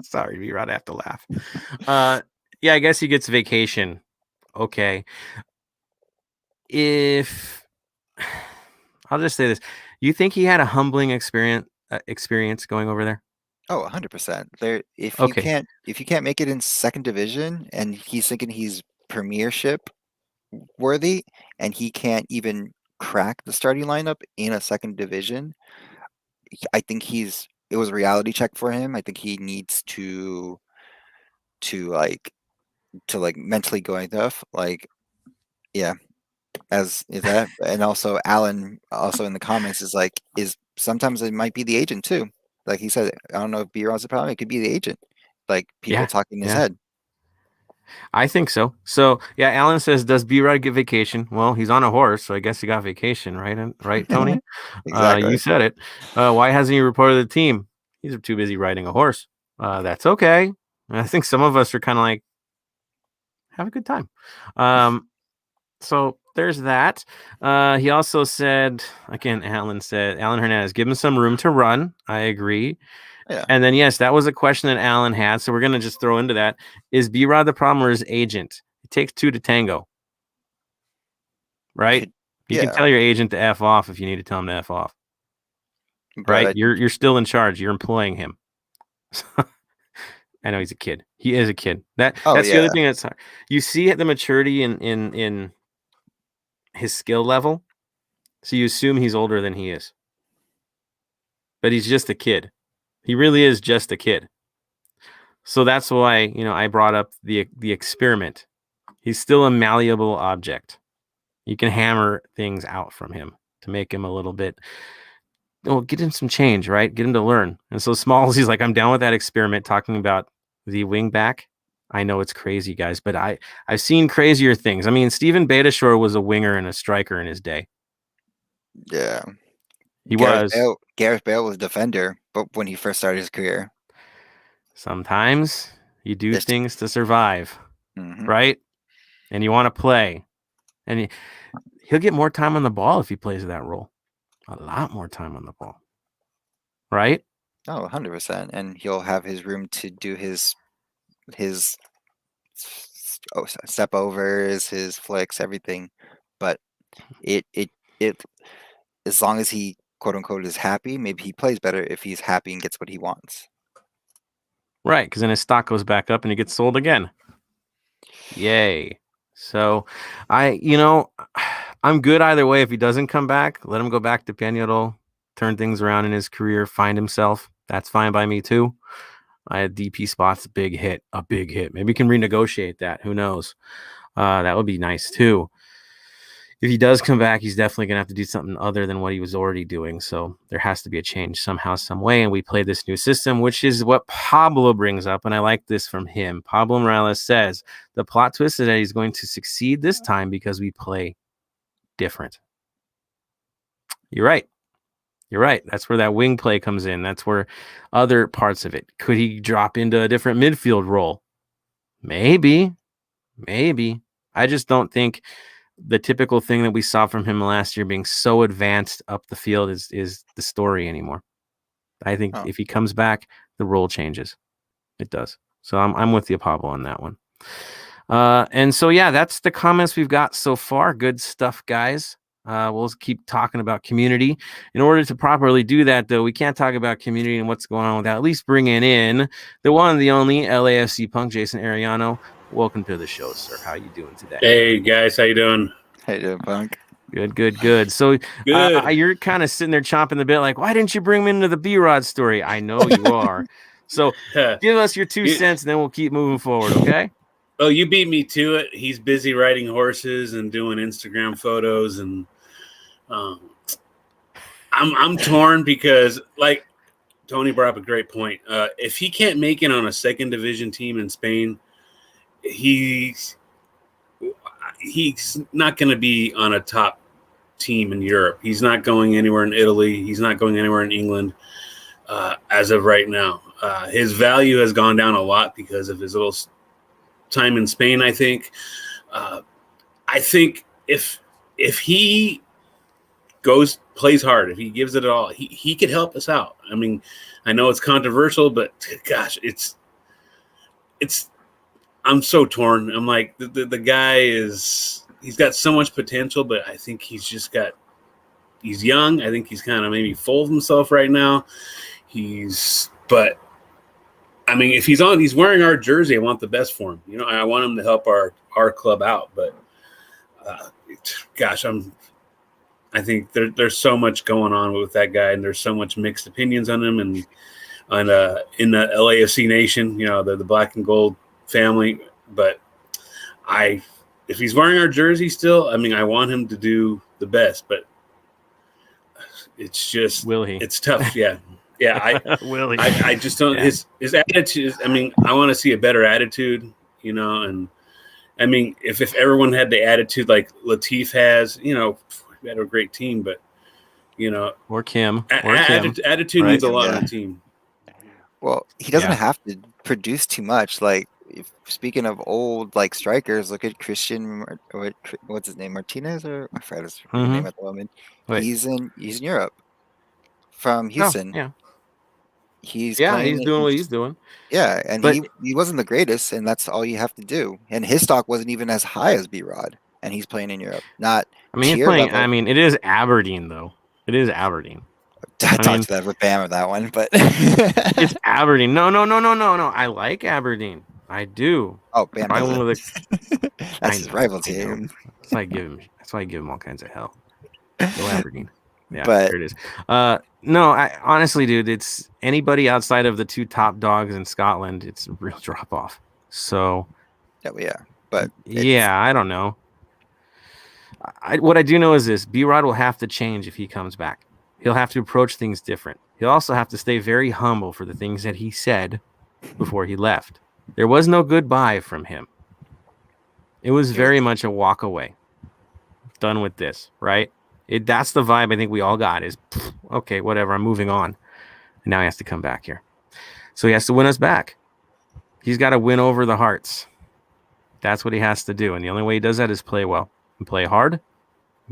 Sorry, B-Rod, I have to laugh. Yeah, I guess he gets vacation. Okay. I'll just say this. You think he had a humbling experience going over there? Oh, 100%. If you can't make it in second division and he's thinking he's premiership worthy and he can't even crack the starting lineup in a second division, I think it was a reality check for him. I think he needs to mentally go enough. Yeah. As is that, and also Alan also in the comments is sometimes it might be the agent too. Like he said, I don't know if B-Rod's the problem. It could be the agent. Like people talking in his head. I think so. So yeah, Alan says, does B-Rod get vacation? Well, he's on a horse, so I guess he got vacation, right? Right, Tony? Exactly. You said it. Why hasn't he reported the team? He's too busy riding a horse. That's okay. I think some of us are kind of like, have a good time. So there's that. He also said, again, Alan Hernandez, give him some room to run. I agree. Yeah. And then, yes, that was a question that Alan had. So we're going to just throw into that. Is B-Rod the problem or his agent? It takes two to tango. Right? You can tell your agent to F off if you need to tell him to F off. Right? You're still in charge. You're employing him. I know he's a kid. He is a kid. That's the other thing that's hard. You see the maturity in his skill level. So you assume he's older than he is. But he's just a kid. He really is just a kid. So that's why, I brought up the experiment. He's still a malleable object. You can hammer things out from him to make him a little bit, get him some change, right? Get him to learn. And so Smalls, he's like, I'm down with that experiment, talking about the wing back. I know it's crazy, guys, but I've seen crazier things. I mean, Steven Beitashour was a winger and a striker in his day. Yeah. He was. Gareth Bale was a defender, but when he first started his career. Sometimes you do There's- things to survive, Mhm. right? And you want to play. And he'll get more time on the ball if he plays that role. A lot more time on the ball. Right? Oh, 100%. And he'll have his room to do his step overs, his flicks, everything. But it as long as he quote unquote is happy, maybe he plays better if he's happy and gets what he wants. Right, because then his stock goes back up and he gets sold again. Yay. So I'm good either way. If he doesn't come back, let him go back to Peñarol, turn things around in his career, find himself. That's fine by me too. I had DP spots, a big hit. Maybe we can renegotiate that. Who knows? That would be nice too. If he does come back, he's definitely going to have to do something other than what he was already doing. So there has to be a change somehow, some way. And we play this new system, which is what Pablo brings up. And I like this from him. Pablo Morales says, the plot twist is that he's going to succeed this time because we play different. You're right. That's where that wing play comes in. That's where other parts of it. Could he drop into a different midfield role? Maybe. I just don't think the typical thing that we saw from him last year being so advanced up the field is the story anymore. I think if he comes back, the role changes. It does. So I'm with you, Pablo, on that one. And so, yeah, that's the comments we've got so far. Good stuff, guys. We'll keep talking about community. In order to properly do that, though, we can't talk about community and what's going on without at least bringing in the one, the only LAFC punk, Jason Ariano. Welcome to the show, sir. How you doing today? Hey, guys. How you doing? Hey, doing, punk? Good. So you're kind of sitting there chomping the bit like, why didn't you bring me into the B-Rod story? I know you are. So give us your 2 cents, and then we'll keep moving forward, okay? Oh, you beat me to it. He's busy riding horses and doing Instagram photos, and I'm torn because, like, Tony brought up a great point. If he can't make it on a second division team in Spain, he's not going to be on a top team in Europe. He's not going anywhere in Italy. He's not going anywhere in England as of right now. His value has gone down a lot because of his little time in Spain, I think. I think if he plays hard, if he gives it all, he could help us out. I mean, I know it's controversial, but gosh, it's I'm so torn. I'm like, the guy he's got so much potential, but I think he's young. I think he's kind of maybe full of himself right now. But I mean, if he's wearing our jersey, I want the best for him. You know, I want him to help our club out. But gosh, I think there's so much going on with that guy, and there's so much mixed opinions on him, and in the LAFC nation, you know, the black and gold family. But if he's wearing our jersey still, I mean, I want him to do the best, but it's just, will he? It's tough. Yeah. Will he? I just don't, his attitude, I mean, I want to see a better attitude, you know, and I mean, if everyone had the attitude like Latif has, you know, we had a great team, but you know, or Kim, attitude needs a lot on the team. Well, he doesn't have to produce too much. Like, speaking of old like strikers, look at Christian. What's his name? Martinez, or I forgot his name at the moment. Wait. He's in Europe from Houston. Oh, yeah. He's doing what he's doing. Yeah, and he wasn't the greatest, and that's all you have to do. And his stock wasn't even as high as B-Rod, and he's playing in Europe. Not. I mean, he's playing. Level. I mean, it is Aberdeen though. It is Aberdeen. I talked to that with Bam of that one, but it's Aberdeen. No. I like Aberdeen. I do. Oh, Bam! That's his rival team. That's why I give him all kinds of hell. Go Aberdeen. Yeah, but there it is. No, honestly, dude, it's anybody outside of the 2 top dogs in Scotland. It's a real drop off. So, but I don't know. What I do know is this: B-Rod will have to change if he comes back. He'll have to approach things different. He'll also have to stay very humble for the things that he said before he left. There was no goodbye from him. It was very much a walk away. Done with this, right? That's the vibe I think we all got is, okay, whatever, I'm moving on. And now he has to come back here. So he has to win us back. He's got to win over the hearts. That's what he has to do. And the only way he does that is play well and play hard,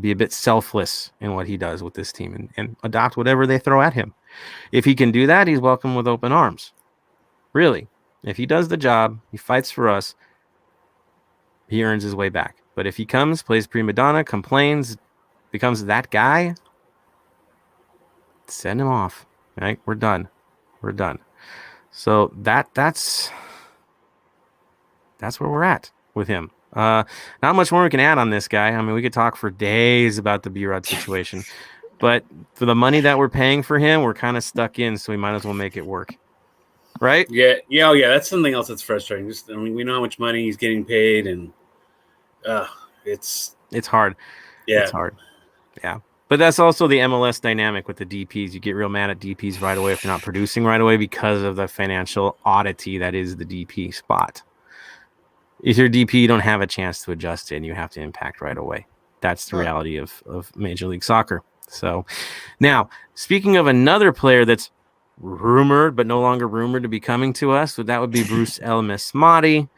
be a bit selfless in what he does with this team and adopt whatever they throw at him. If he can do that, he's welcome with open arms. Really. If he does the job, he fights for us, he earns his way back. But if he comes, plays prima donna, complains, becomes that guy, send him off. Right? We're done. So that's where we're at with him. Not much more we can add on this guy. I mean, we could talk for days about the B-Rod situation, but for the money that we're paying for him, we're kind of stuck in, so we might as well make it work. Right? Yeah. That's something else that's frustrating. We know how much money he's getting paid, and it's hard. Yeah, it's hard. Yeah, but that's also the MLS dynamic with the DPs. You get real mad at DPs right away if you're not producing right away because of the financial oddity that is the DP spot. If you're DP, you don't have a chance to adjust it, and you have to impact right away. That's the reality of Major League Soccer. So now, speaking of another player that's rumored, but no longer rumored to be coming to us, so that would be Bruce Elmismati.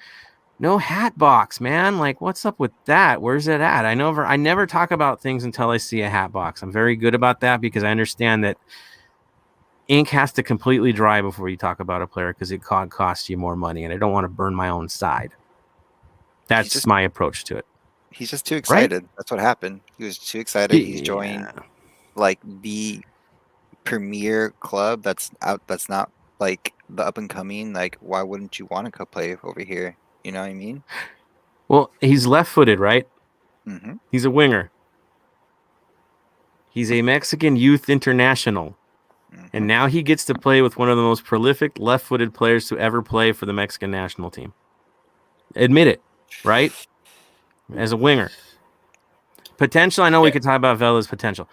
No hat box, man. Like, what's up with that? Where's it at? I never talk about things until I see a hat box. I'm very good about that because I understand that ink has to completely dry before you talk about a player because it costs you more money, and I don't want to burn my own side. That's my approach to it. He's just too excited. Right? That's what happened. He was too excited. He's joined like the premier club that's not like the up and coming. Like, why wouldn't you want to go play over here? You know what I mean? Well, he's left-footed, right? Mm-hmm. He's a winger. He's a Mexican youth international. Mm-hmm. And now he gets to play with one of the most prolific left-footed players to ever play for the Mexican national team. Admit it, right? As a winger. Potential, I know we could talk about Vela's potential.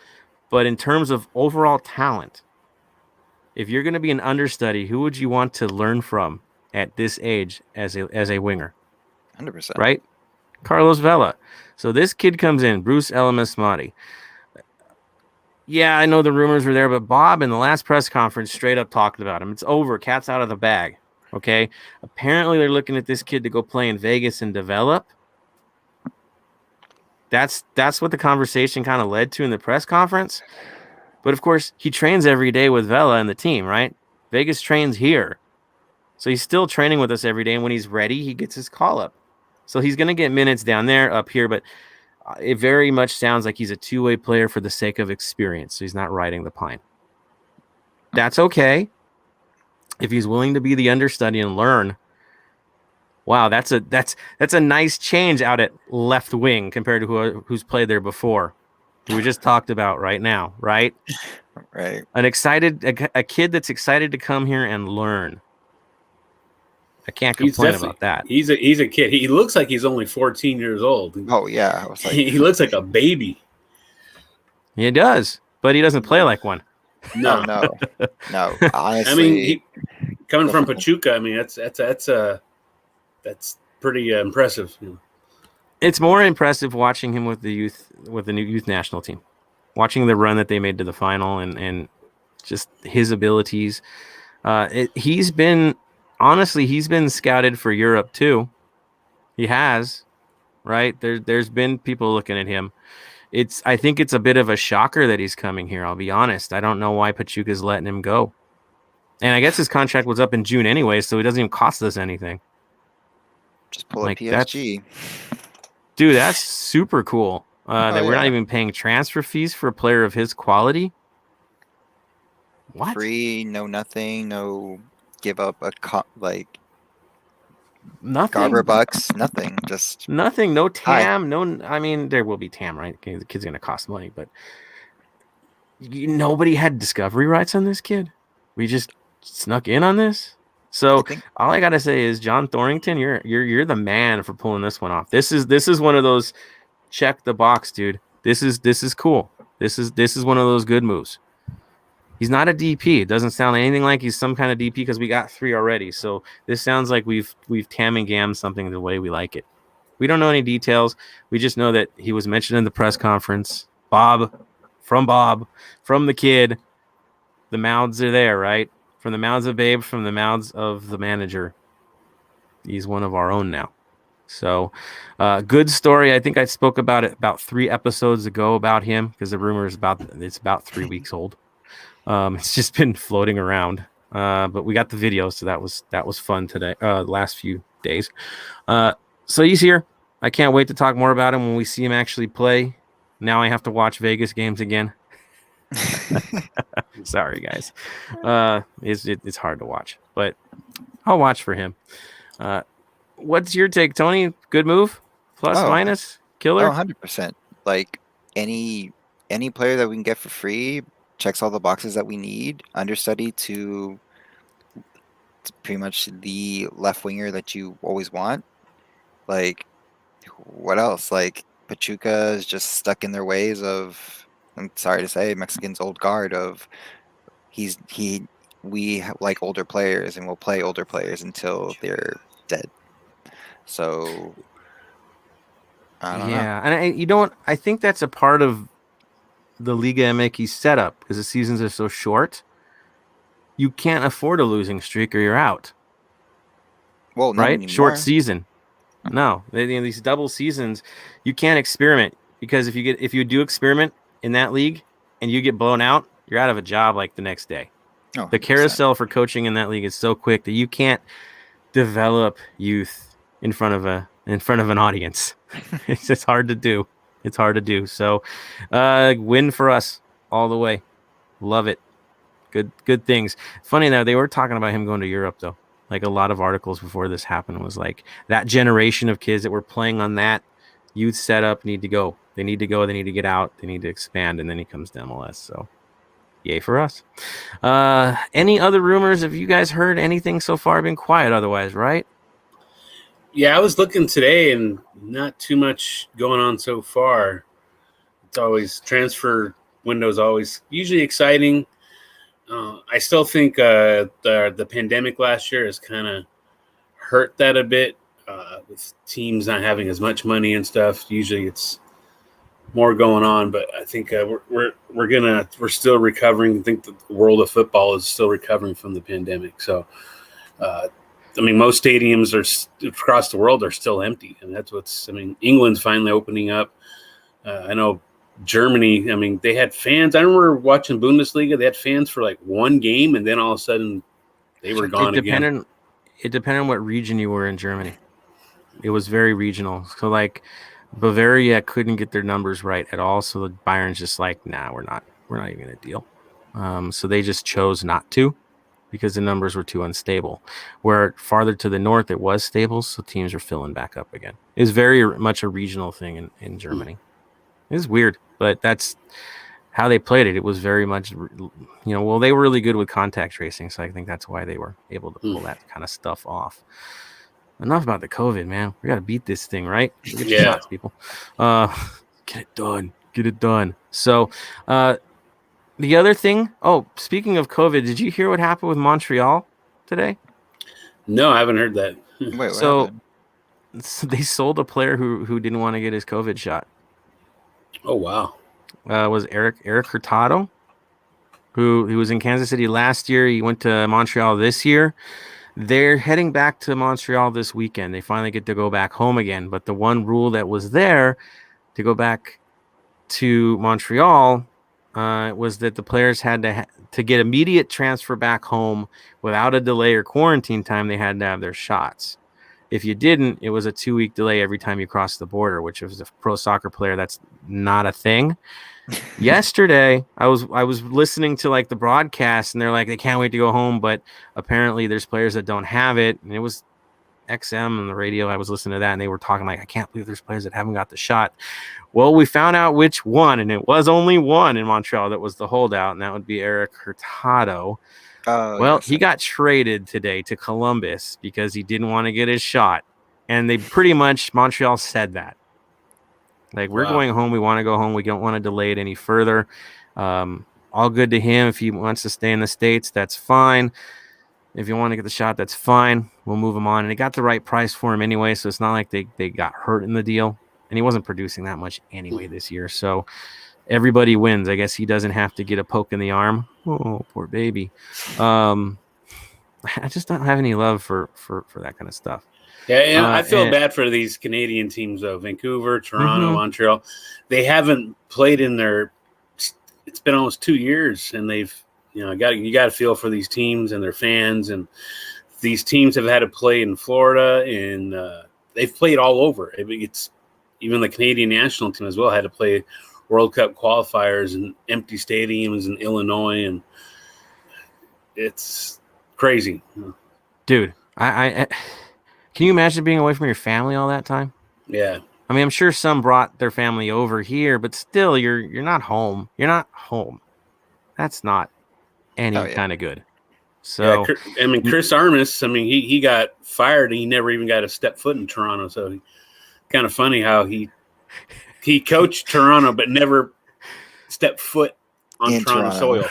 But in terms of overall talent, if you're going to be an understudy, who would you want to learn from at this age as a winger? 100%. Right? Carlos Vela. So this kid comes in, Bruce Elmismati. Yeah, I know the rumors were there, but Bob in the last press conference straight up talked about him. It's over. Cat's out of the bag. Okay? Apparently they're looking at this kid to go play in Vegas and develop. That's what the conversation kind of led to in the press conference. But of course, he trains every day with Vela and the team, right? Vegas trains here. So he's still training with us every day, and when he's ready, he gets his call up. So he's going to get minutes down there, up here, but it very much sounds like he's a two-way player for the sake of experience, so he's not riding the pine. That's okay. If he's willing to be the understudy and learn, wow, that's a nice change out at left wing compared to who's played there before. Who we just talked about right now, right? Right. A kid that's excited to come here and learn. I can't complain about that. He's a kid. He looks like he's only 14 years old. Oh yeah, I was like, he looks like a baby. He does, but he doesn't play like one. No. Honestly, I mean, coming from Pachuca, I mean that's pretty impressive. It's more impressive watching him with the new youth national team, watching the run that they made to the final and just his abilities. He's been scouted for Europe too. He has, right? There's been people looking at him. I think it's a bit of a shocker that he's coming here. I'll be honest. I don't know why Pachuca's letting him go. And I guess his contract was up in June anyway, so it doesn't even cost us anything. Just pull like PSG. Dude, that's super cool. That we're not even paying transfer fees for a player of his quality. What? Free, no nothing, no give up nothing. Garber bucks, nothing. Just nothing. No TAM. No. I mean, there will be TAM, right? The kid's gonna cost money, but nobody had discovery rights on this kid. We just snuck in on this. So all I gotta say is, John Thorrington, you're the man for pulling this one off. This is one of those check the box, dude. This is cool. This is one of those good moves. He's not a DP. It doesn't sound anything like he's some kind of DP because we got 3 already. So this sounds like we've tam and gammed something the way we like it. We don't know any details. We just know that he was mentioned in the press conference. Bob, from the kid. The mouths are there, right? From the mouths of Babe, from the mouths of the manager. He's one of our own now. So, good story. I think I spoke about it about 3 episodes ago about him because the rumor is it's about 3 weeks old. It's just been floating around. But we got the video, so that was fun today. Last few days. So he's here. I can't wait to talk more about him when we see him actually play. Now I have to watch Vegas games again. Sorry, guys. It's hard to watch, but I'll watch for him. What's your take, Tony? Good move? Plus, minus? Killer? 100%. Like any player that we can get for free checks all the boxes that we need. Understudy to pretty much the left winger that you always want. Like, what else? Like, Pachuca is just stuck in their ways of, I'm sorry to say, Mexican's old guard of we like older players and we'll play older players until they're dead. So I don't know. And I think that's a part of the Liga MX setup because the seasons are so short. You can't afford a losing streak or you're out. Well, not right? anymore. Short season. No, these double seasons, you can't experiment because if you do experiment in that league and you get blown out, you're out of a job like the next day. Oh, the carousel for coaching in that league is so quick that you can't develop youth in front of an audience. It's hard to do. It's hard to do. So, win for us all the way. Love it. Good things. Funny though, they were talking about him going to Europe though. Like a lot of articles before this happened was like that generation of kids that were playing on that youth setup need to go. They need to go. They need to get out. They need to expand. And then he comes to MLS. So yay for us. Any other rumors? Have you guys heard anything so far? Been quiet otherwise, right? Yeah, I was looking today and not too much going on so far. It's always transfer windows, always usually exciting. I still think the pandemic last year has kind of hurt that a bit with teams not having as much money and stuff. Usually it's more going on, but I think we're still recovering. I think the world of football is still recovering from the pandemic. So, most stadiums across the world are still empty, and that's England's finally opening up. I know Germany, they had fans. I remember watching Bundesliga. They had fans for like one game, and then all of a sudden they were gone again. It depended on what region you were in Germany. It was very regional. So like Bavaria couldn't get their numbers right at all. So the Bayern's just like, nah, we're not even going to deal. So they just chose not to because the numbers were too unstable. Where farther to the north, it was stable. So teams are filling back up again. It was very much a regional thing in Germany. It was weird, but that's how they played it. It was very much, they were really good with contact tracing. So I think that's why they were able to pull that kind of stuff off. Enough about the COVID, man. We got to beat this thing, right? Get your shots, people. Get it done. So the other thing, speaking of COVID, did you hear what happened with Montreal today? No, I haven't heard that. Wait, so they sold a player who didn't want to get his COVID shot. Oh, wow. Was Eric Hurtado, who was in Kansas City last year. He went to Montreal this year. They're heading back to Montreal this weekend. They finally get to go back home again. But the one rule that was there to go back to Montreal was that the players had to get immediate transfer back home without a delay or quarantine time. They had to have their shots. If you didn't, it was a 2-week delay every time you crossed the border, which was a pro soccer player. That's not a thing. Yesterday, I was listening to like the broadcast, and they're like, they can't wait to go home, but apparently there's players that don't have it. And it was XM on the radio. I was listening to that, and they were talking like, I can't believe there's players that haven't got the shot. Well, we found out which one, and it was only one in Montreal that was the holdout, and that would be Eric Hurtado. He got traded today to Columbus because he didn't want to get his shot. And they pretty much, Montreal said that. Like, we're going home. We want to go home. We don't want to delay it any further. All all good to him. If he wants to stay in the States, that's fine. If you want to get the shot, that's fine. We'll move him on. And they got the right price for him anyway, so it's not like they got hurt in the deal. And he wasn't producing that much anyway this year. So everybody wins. I guess he doesn't have to get a poke in the arm. Oh, poor baby. I just don't have any love for that kind of stuff. Yeah, and I feel bad for these Canadian teams, though. Vancouver, Toronto, Montreal. They haven't played in their – it's been almost 2 years, and they've – you got to feel for these teams and their fans. And these teams have had to play in Florida, and they've played all over. It's even the Canadian national team as well had to play World Cup qualifiers in empty stadiums in Illinois, and it's crazy. Dude, I can you imagine being away from your family all that time? Yeah. I mean, I'm sure some brought their family over here, but still, you're not home. You're not home. That's not any kind of good. So yeah, I mean, Chris Armas, I mean, he got fired and he never even got to step foot in Toronto. So kind of funny how he coached Toronto but never stepped foot on in Toronto soil.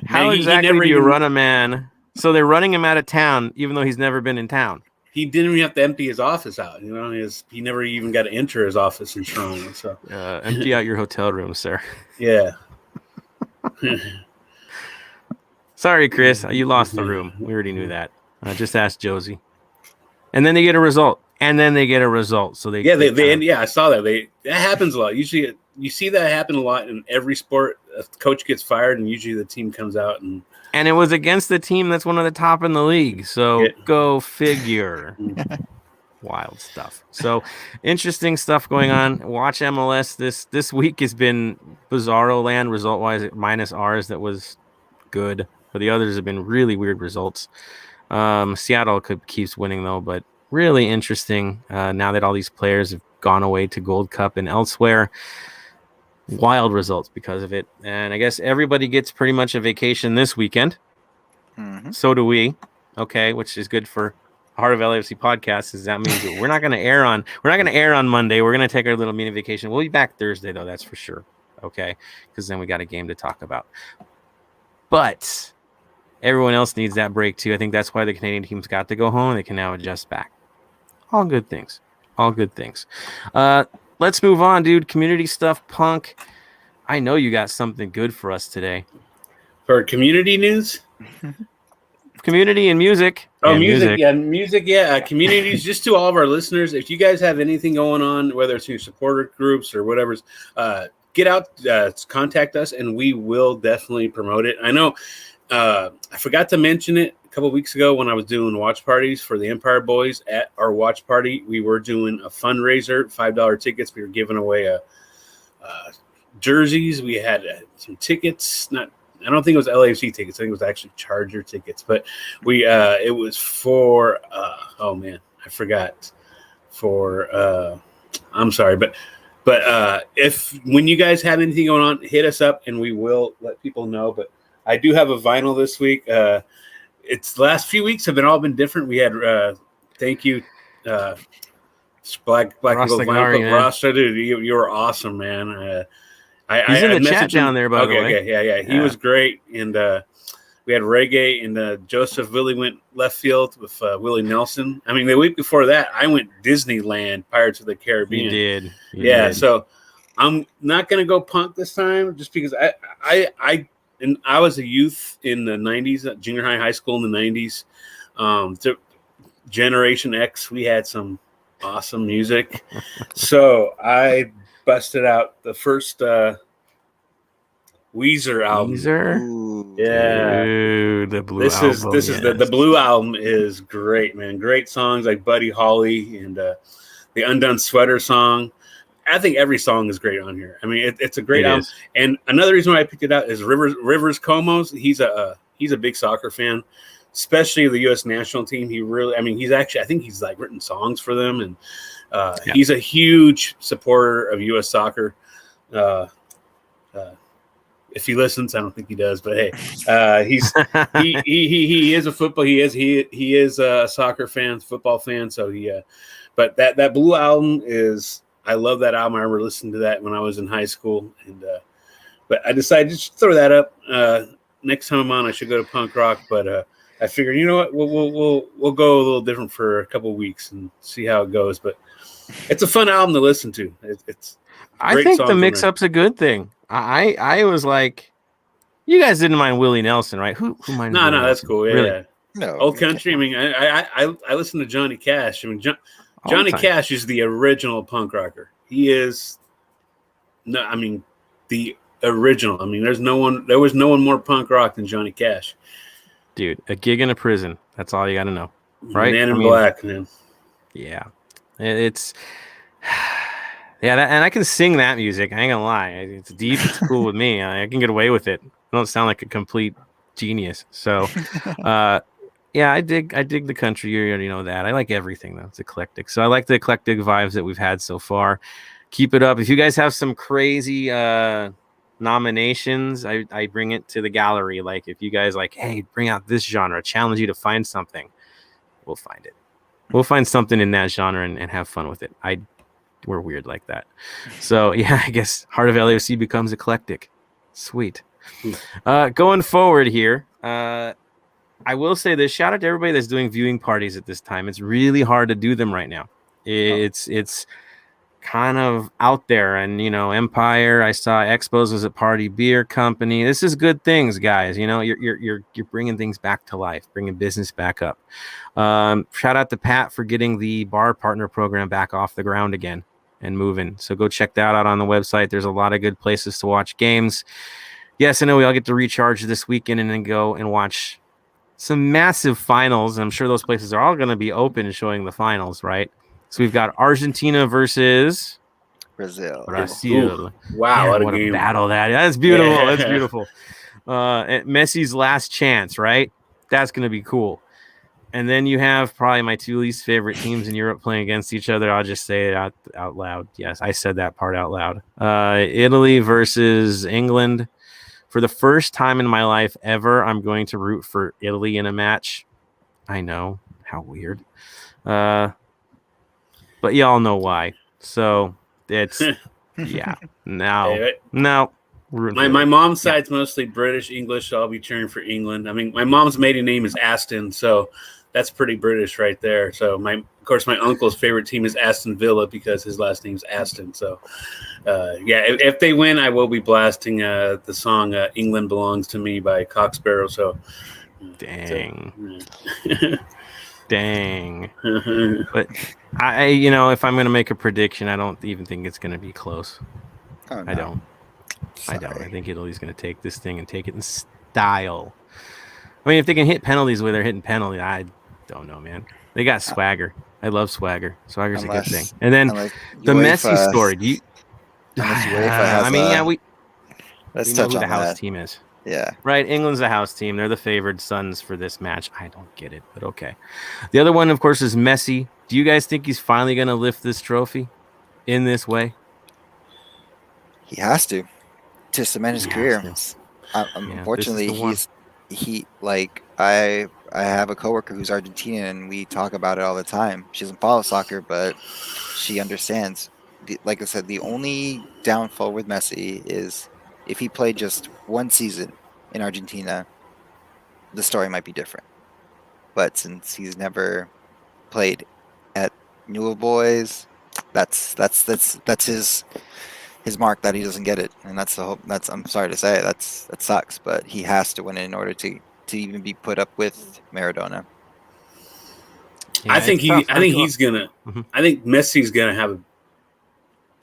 How exactly do you run a man? So they're running him out of town, even though he's never been in town. He didn't even have to empty his office out. He never even got to enter his office in Toronto. So empty out your hotel room, sir. Yeah. Sorry, Chris, you lost the room. We already knew that. Just ask Josie. And then they get a result. So I saw that. That happens a lot. Usually, you see that happen a lot in every sport. A coach gets fired, and usually the team comes out and it was against the team that's one of the top in the league. So go figure. Wild stuff. So interesting stuff going on. Watch MLS. This week has been bizarro land result wise, minus ours that was good. But the others have been really weird results. Seattle keeps winning, though, but really interesting now that all these players have gone away to Gold Cup and elsewhere. Wild results because of it. And I guess everybody gets pretty much a vacation this weekend. Mm-hmm. So do we. Okay, which is good for Heart of LAFC podcast. That means that we're not going to air on Monday. We're going to take our little mini vacation. We'll be back Thursday, though, that's for sure. Okay, because then we got a game to talk about. But everyone else needs that break too. I think that's why the Canadian teams got to go home. They can now adjust back. All good things. Let's move on, dude. Community stuff, Punk. I know you got something good for us today. For community news? Community and music. Oh, music. Yeah. Communities, just to all of our listeners, if you guys have anything going on, whether it's your supporter groups or whatever, get out, contact us, and we will definitely promote it. I know I forgot to mention it a couple of weeks ago when I was doing watch parties for the Empire Boys. At our watch party, we were doing a fundraiser, $5 tickets. We were giving away jerseys. We had some tickets. I don't think it was LAFC tickets. I think it was actually Charger tickets. But it was for I forgot. I'm sorry, but if when you guys have anything going on, hit us up and we will let people know. But I do have a vinyl this week. It's the last few weeks have been different. We had thank you, Black People Vinyl. Rasta, dude, you were awesome, man. He's in the chat down there, by the way. Yeah. He was great, and we had reggae, and Joseph Willie went left field with Willie Nelson. I mean, the week before that, I went Disneyland, Pirates of the Caribbean. You did. You did. So I'm not gonna go punk this time, just because I was a youth in the 90s, junior high school in the 90s. Generation X, we had some awesome music. So I busted out the first Weezer album. Weezer? Yeah. Dude, the Blue album. This is the Blue album is great, man. Great songs like Buddy Holly and the Undone Sweater song. I think every song is great on here. I mean, it's a great album. And another reason why I picked it out is Rivers Comos. He's a big soccer fan, especially the U.S. national team. I think he's like written songs for them, and he's a huge supporter of U.S. soccer. If he listens, I don't think he does, but hey, he is a football. He is a soccer fan, football fan. So but that Blue album is. I love that album. I remember listening to that when I was in high school, and But I decided to just throw that up. Next time I'm on, I should go to punk rock. But I figured, you know what, we'll go a little different for a couple of weeks and see how it goes. But it's a fun album to listen to. I think the mix-up's a good thing. I was like, you guys didn't mind Willie Nelson, right? Who minded? No, that's cool. Yeah, really? Yeah. No, Old country. I mean, I listen to Johnny Cash. I mean, Johnny Cash is the original punk rocker. He is. No, I mean, the original. I mean, there was no one more punk rock than Johnny Cash. Dude, a gig in a prison. That's all you got to know, right? Man in Black, man. Yeah, it's. Yeah, and I can sing that music. I ain't gonna lie. It's deep. It's cool with me. I can get away with it. I don't sound like a complete genius. So, yeah, I dig the country. You already know that. I like everything though. It's eclectic. So I like the eclectic vibes that we've had so far. Keep it up. If you guys have some crazy nominations, I bring it to the gallery. Like if you guys like, hey, bring out this genre, challenge you to find something, we'll find it. We'll find something in that genre and have fun with it. We're weird like that. So yeah, I guess Heart of LAFC becomes eclectic. Sweet. Going forward here, I will say this. Shout out to everybody that's doing viewing parties at this time. It's really hard to do them right now. It's kind of out there. And, Empire, I saw Expos was at Party Beer Company. This is good things, guys. You're bringing things back to life, bringing business back up. Shout out to Pat for getting the bar partner program back off the ground again and moving. So go check that out on the website. There's a lot of good places to watch games. Yes, I know we all get to recharge this weekend and then go and watch some massive finals. I'm sure those places are all going to be open and showing the finals, right? So we've got Argentina versus Brazil. Ooh, wow, what a battle that is. That's beautiful. Yeah. That's beautiful. Messi's last chance, right? That's going to be cool. And then you have probably my two least favorite teams in Europe playing against each other. I'll just say it out loud. Yes, I said that part out loud. Italy versus England. For the first time in my life ever, I'm going to root for Italy in a match. I know. How weird. But y'all know why. So it's, yeah. No. My mom's side's mostly British, English, so I'll be cheering for England. I mean, my mom's maiden name is Aston, so that's pretty British right there. So my uncle's favorite team is Aston Villa because his last name's Aston. So if they win, I will be blasting the song "England Belongs to Me" by Cocksparrow. So dang. Dang. But if I'm going to make a prediction, I don't even think it's going to be close. Oh, no. I don't. Sorry. I don't. I think Italy's going to take this thing and take it in style. I mean, if they can hit penalties where they're hitting penalties, I don't know, man. They got swagger. I love swagger. Swagger's a good thing. And then the Messi story. Do you? Let's we know touch who on the house that. team is. Yeah. Right. England's the house team. They're the favored sons for this match. I don't get it, but okay. The other one, of course, is Messi. Do you guys think he's finally going to lift this trophy in this way? He has to cement his career. Unfortunately, I have a coworker who's Argentinian, and we talk about it all the time. She doesn't follow soccer, but she understands. Like I said, the only downfall with Messi is if he played just one season in Argentina, the story might be different. But since he's never played at Newell Boys, that's his mark that he doesn't get it, and that's the hope. I'm sorry to say that sucks, but he has to win it in order to even be put up with Maradona. Yeah, I think Messi's gonna have.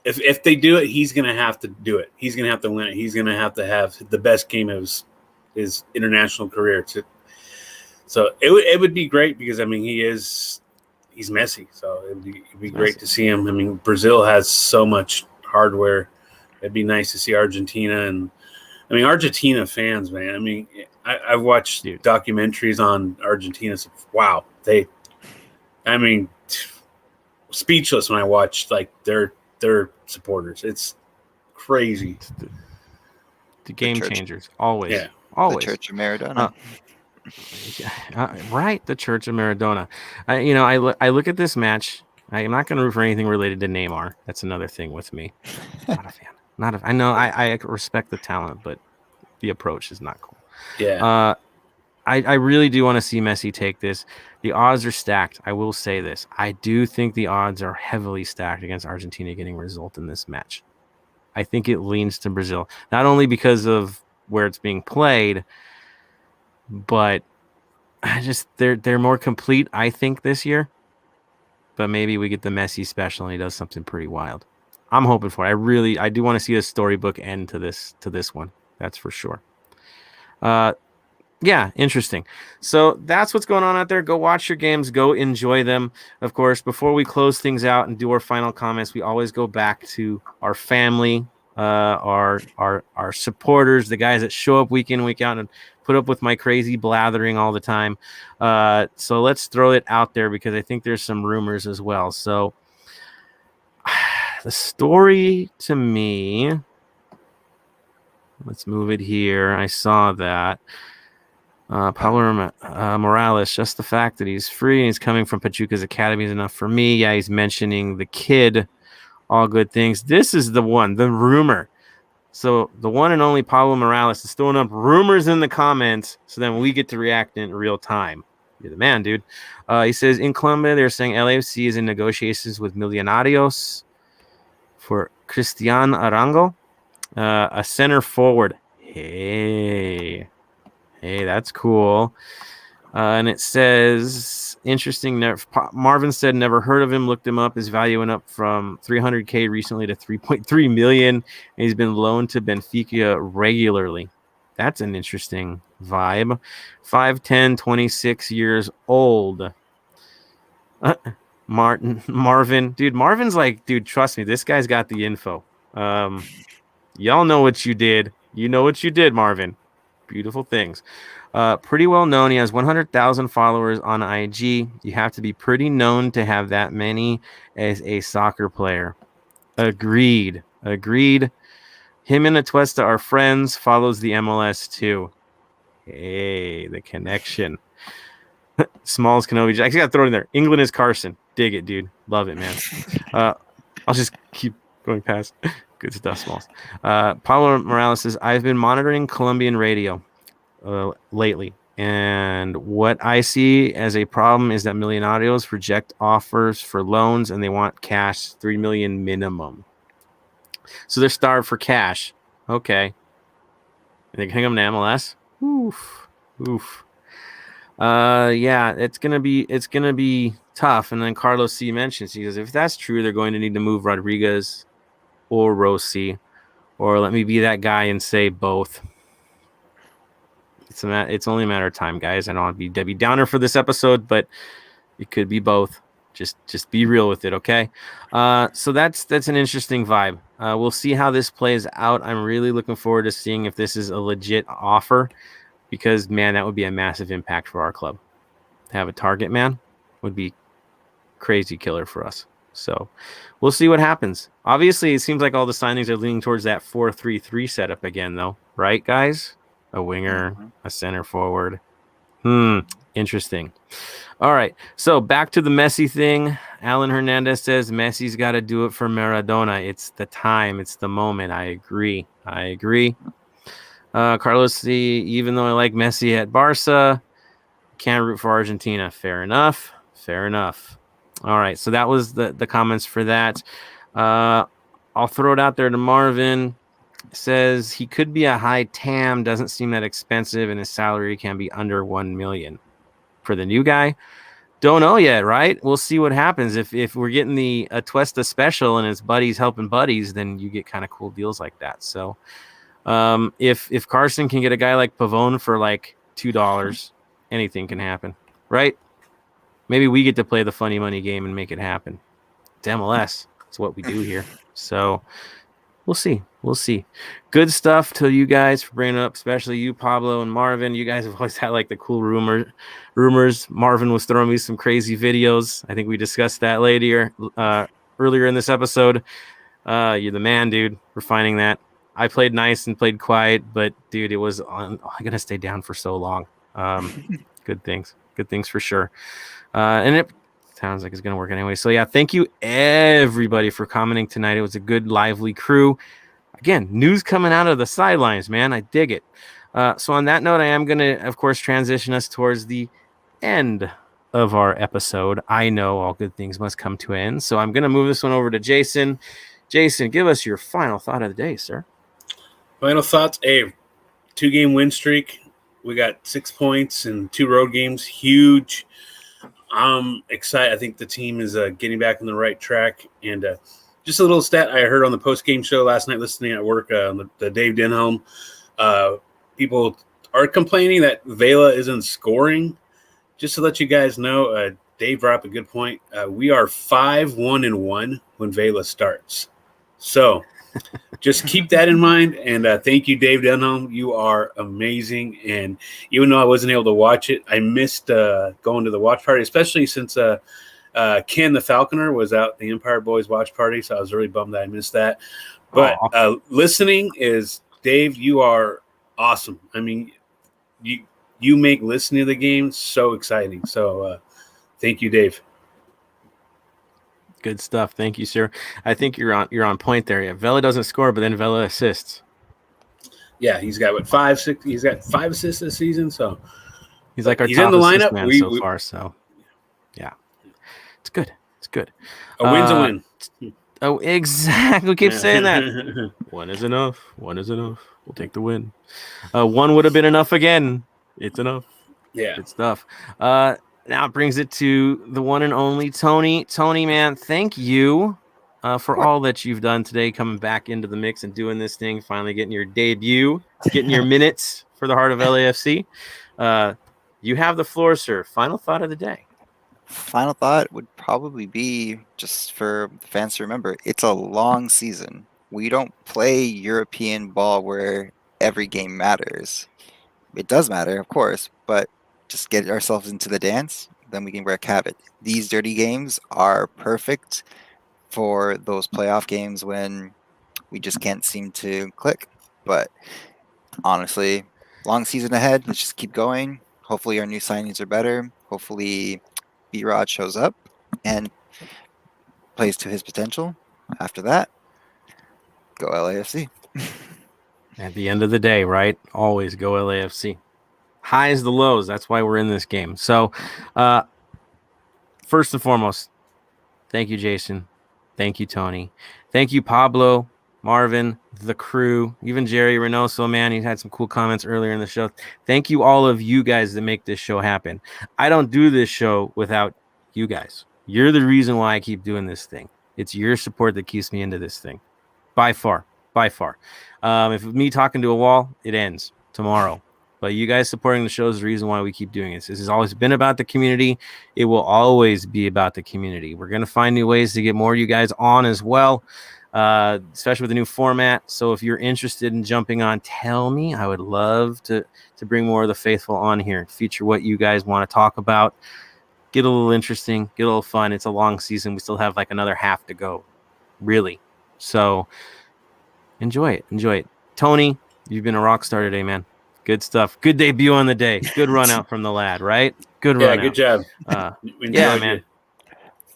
If they do it, he's gonna have to do it. He's gonna have to win it. He's gonna have to have the best game of his international career. So it would be great because he's Messi. So it'd be great to see him. I mean, Brazil has so much hardware. It'd be nice to see Argentina and Argentina fans, man. I mean, I've watched documentaries on Argentina. So, wow, speechless when I watch their supporters. It's crazy. The game changers, always. Yeah, always. The Church of Maradona. Right, the Church of Maradona. I look at this match. I'm not going to root for anything related to Neymar. That's another thing with me. Not a fan. I know I respect the talent, but the approach is not cool. Yeah. I really do want to see Messi take this. The odds are stacked. I will say this. I do think the odds are heavily stacked against Argentina getting a result in this match. I think it leans to Brazil, not only because of where it's being played, but they're more complete, I think, this year. But maybe we get the Messi special and he does something pretty wild. I'm hoping for it. I do want to see a storybook end to this one. That's for sure. Yeah, interesting. So that's what's going on out there. Go watch your games. Go enjoy them. Of course, before we close things out and do our final comments, we always go back to our family, our supporters, the guys that show up week in, week out, and put up with my crazy blathering all the time. So let's throw it out there because I think there's some rumors as well. So the story to me, let's move it here. I saw that. Pablo Morales, just the fact that he's free and he's coming from Pachuca's academy is enough for me. Yeah, he's mentioning the kid, all good things. This is the one, the rumor. So the one and only Pablo Morales is throwing up rumors in the comments so then we get to react in real time. You're the man, dude. He says, in Colombia, they're saying LAFC is in negotiations with Millonarios for Cristian Arango, a center forward. Hey, that's cool. And it says, interesting. Marvin said, never heard of him. Looked him up. His value went up from 300K recently to 3.3 million. And he's been loaned to Benfica regularly. That's an interesting vibe. 5'10", 26 years old. Marvin. Dude, Marvin's like, dude, trust me. This guy's got the info. Y'all know what you did. You know what you did, Marvin. Beautiful things. Pretty well known. He has 100,000 followers on IG. You have to be pretty known to have that many as a soccer player. Agreed. Him and Atuesta are friends. Follows the MLS too. Hey, the connection. Smalls Kenobi. I actually got to throw it in there. England is Carson. Dig it, dude. Love it, man. I'll just keep going past. Good stuff, Smalls. Pablo Morales says, I've been monitoring Colombian radio lately, and what I see as a problem is that Millonarios reject offers for loans, and they want cash, 3 million minimum. So they're starved for cash. Okay. And they're going to come to MLS? Oof. Yeah, it's gonna be tough. And then Carlos C mentions, he says, if that's true, they're going to need to move Rodriguez or Rossi, or let me be that guy and say both. It's only a matter of time, guys. I don't want to be Debbie Downer for this episode, but it could be both. Just be real with it, okay? So that's an interesting vibe. We'll see how this plays out. I'm really looking forward to seeing if this is a legit offer, because, man, that would be a massive impact for our club. To have a target man would be crazy killer for us. So we'll see what happens. Obviously, it seems like all the signings are leaning towards that 4-3-3 setup again, though. Right, guys? A winger, a center forward. Interesting. All right. So back to the Messi thing. Alan Hernandez says Messi's got to do it for Maradona. It's the time. It's the moment. I agree. Carlos C, even though I like Messi at Barca, can't root for Argentina. Fair enough. All right. So that was the comments for that. I'll throw it out there to Marvin. Says he could be a high TAM, doesn't seem that expensive, and his salary can be under 1 million. For the new guy, don't know yet, right? We'll see what happens. If we're getting the Atuesta special and his buddies helping buddies, then you get kind of cool deals like that. So if Carson can get a guy like Pavone for like $2, anything can happen, right? Maybe we get to play the funny money game and make it happen. It's MLS. It's what we do here. So we'll see. Good stuff to you guys for bringing it up, especially you, Pablo and Marvin. You guys have always had like the cool rumors. Marvin was throwing me some crazy videos. I think we discussed that earlier in this episode. You're the man, dude. We're finding that. I played nice and played quiet, but dude, it was I'm gonna stay down for so long. Good things for sure. And it sounds like it's gonna work anyway. So yeah, thank you everybody for commenting tonight. It was a good, lively crew. again, news coming out of the sidelines, man. I dig it. So on that note, I am going to, of course, transition us towards the end of our episode. I know all good things must come to an end. So I'm going to move this one over to Jason. Jason, give us your final thought of the day, sir. Final thoughts. A 2-game win streak. We got 6 points and 2 road games. Huge. I'm excited. I think the team is getting back on the right track. And just a little stat I heard on the post-game show last night listening at work, the Dave Denholm. People are complaining that Vela isn't scoring. Just to let you guys know, Dave brought up a good point. We are 5-1-1 when Vela starts. So just keep that in mind. And thank you, Dave Denholm. You are amazing. And even though I wasn't able to watch it, I missed going to the watch party, especially since Ken the Falconer was out the Empire Boys watch party. So I was really bummed that I missed that. But listening is, Dave, you are awesome. I mean, you make listening to the game so exciting. So thank you, Dave. Good stuff. Thank you, sir. I think you're on point there. Yeah, Vela doesn't score, but then Vela assists. Yeah, he's got 5, 6. He's got 5 assists this season. So he's like our he's top in the assist lineup man so far. So yeah, it's good. It's good. A win's a win. Oh, exactly. We keep saying that. One is enough. One is enough. We'll take the win. One would have been enough again. It's enough. Yeah. Good stuff. Now it brings it to the one and only Tony. Tony, man, thank you for all that you've done today, coming back into the mix and doing this thing, finally getting your debut, getting your minutes for the Heart of LAFC. You have the floor, sir. Final thought of the day. Final thought would probably be, just for the fans to remember, it's a long season. We don't play European ball where every game matters. It does matter, of course, but just get ourselves into the dance, then we can wreak havoc. These dirty games are perfect for those playoff games when we just can't seem to click. But honestly, long season ahead. Let's just keep going. Hopefully our new signings are better. Hopefully B-Rod shows up and plays to his potential. After that, go LAFC. At the end of the day, right? Always go LAFC. Highs the lows. That's why we're in this game. So, first and foremost, thank you, Jason. Thank you, Tony. Thank you, Pablo, Marvin, the crew, even Jerry Reynoso, man. He had some cool comments earlier in the show. Thank you, all of you guys that make this show happen. I don't do this show without you guys. You're the reason why I keep doing this thing. It's your support that keeps me into this thing. By far. If me talking to a wall, it ends tomorrow. But you guys supporting the show is the reason why we keep doing this. This has always been about the community. It will always be about the community. We're going to find new ways to get more of you guys on as well, especially with the new format. So if you're interested in jumping on, tell me. I would love to bring more of the faithful on here, feature what you guys want to talk about, get a little interesting, get a little fun. It's a long season. We still have like another half to go, really. So enjoy it. Tony, you've been a rock star today, man. Good stuff. Good debut on the day. Good run out from the lad, right? Good run out. Good job. Yeah, man.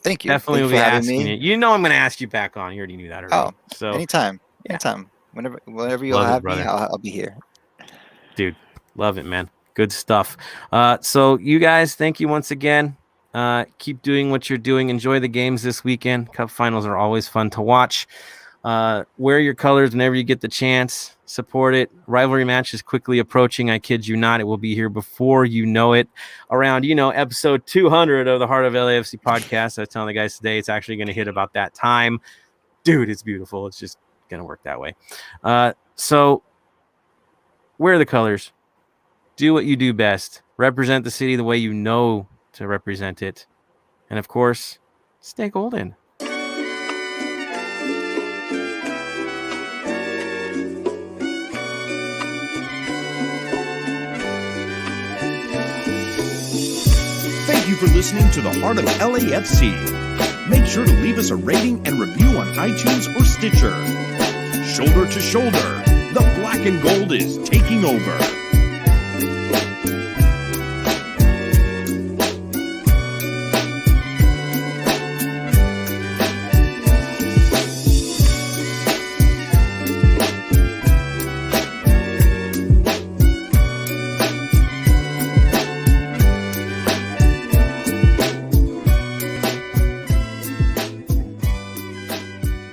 Thank you. Definitely will be asking you. You know I'm going to ask you back on. You already knew that already. Oh, so anytime. Yeah. Anytime. Whenever you'll Love it, have me, brother. I'll be here. Dude, love it, man. Good stuff. So you guys, thank you once again. Keep doing what you're doing. Enjoy the games this weekend. Cup finals are always fun to watch. Wear your colors whenever you get the chance. Support it. Rivalry match is quickly approaching. I kid you not. It will be here before you know it. Around, episode 200 of the Heart of LAFC podcast. I was telling the guys today it's actually going to hit about that time. Dude, it's beautiful. It's just going to work that way. So wear the colors. Do what you do best. Represent the city the way you know to represent it. And of course, stay golden. Thank you for listening to the Heart of LAFC. Make sure to leave us a rating and review on iTunes or Stitcher. Shoulder to shoulder, the black and gold is taking over.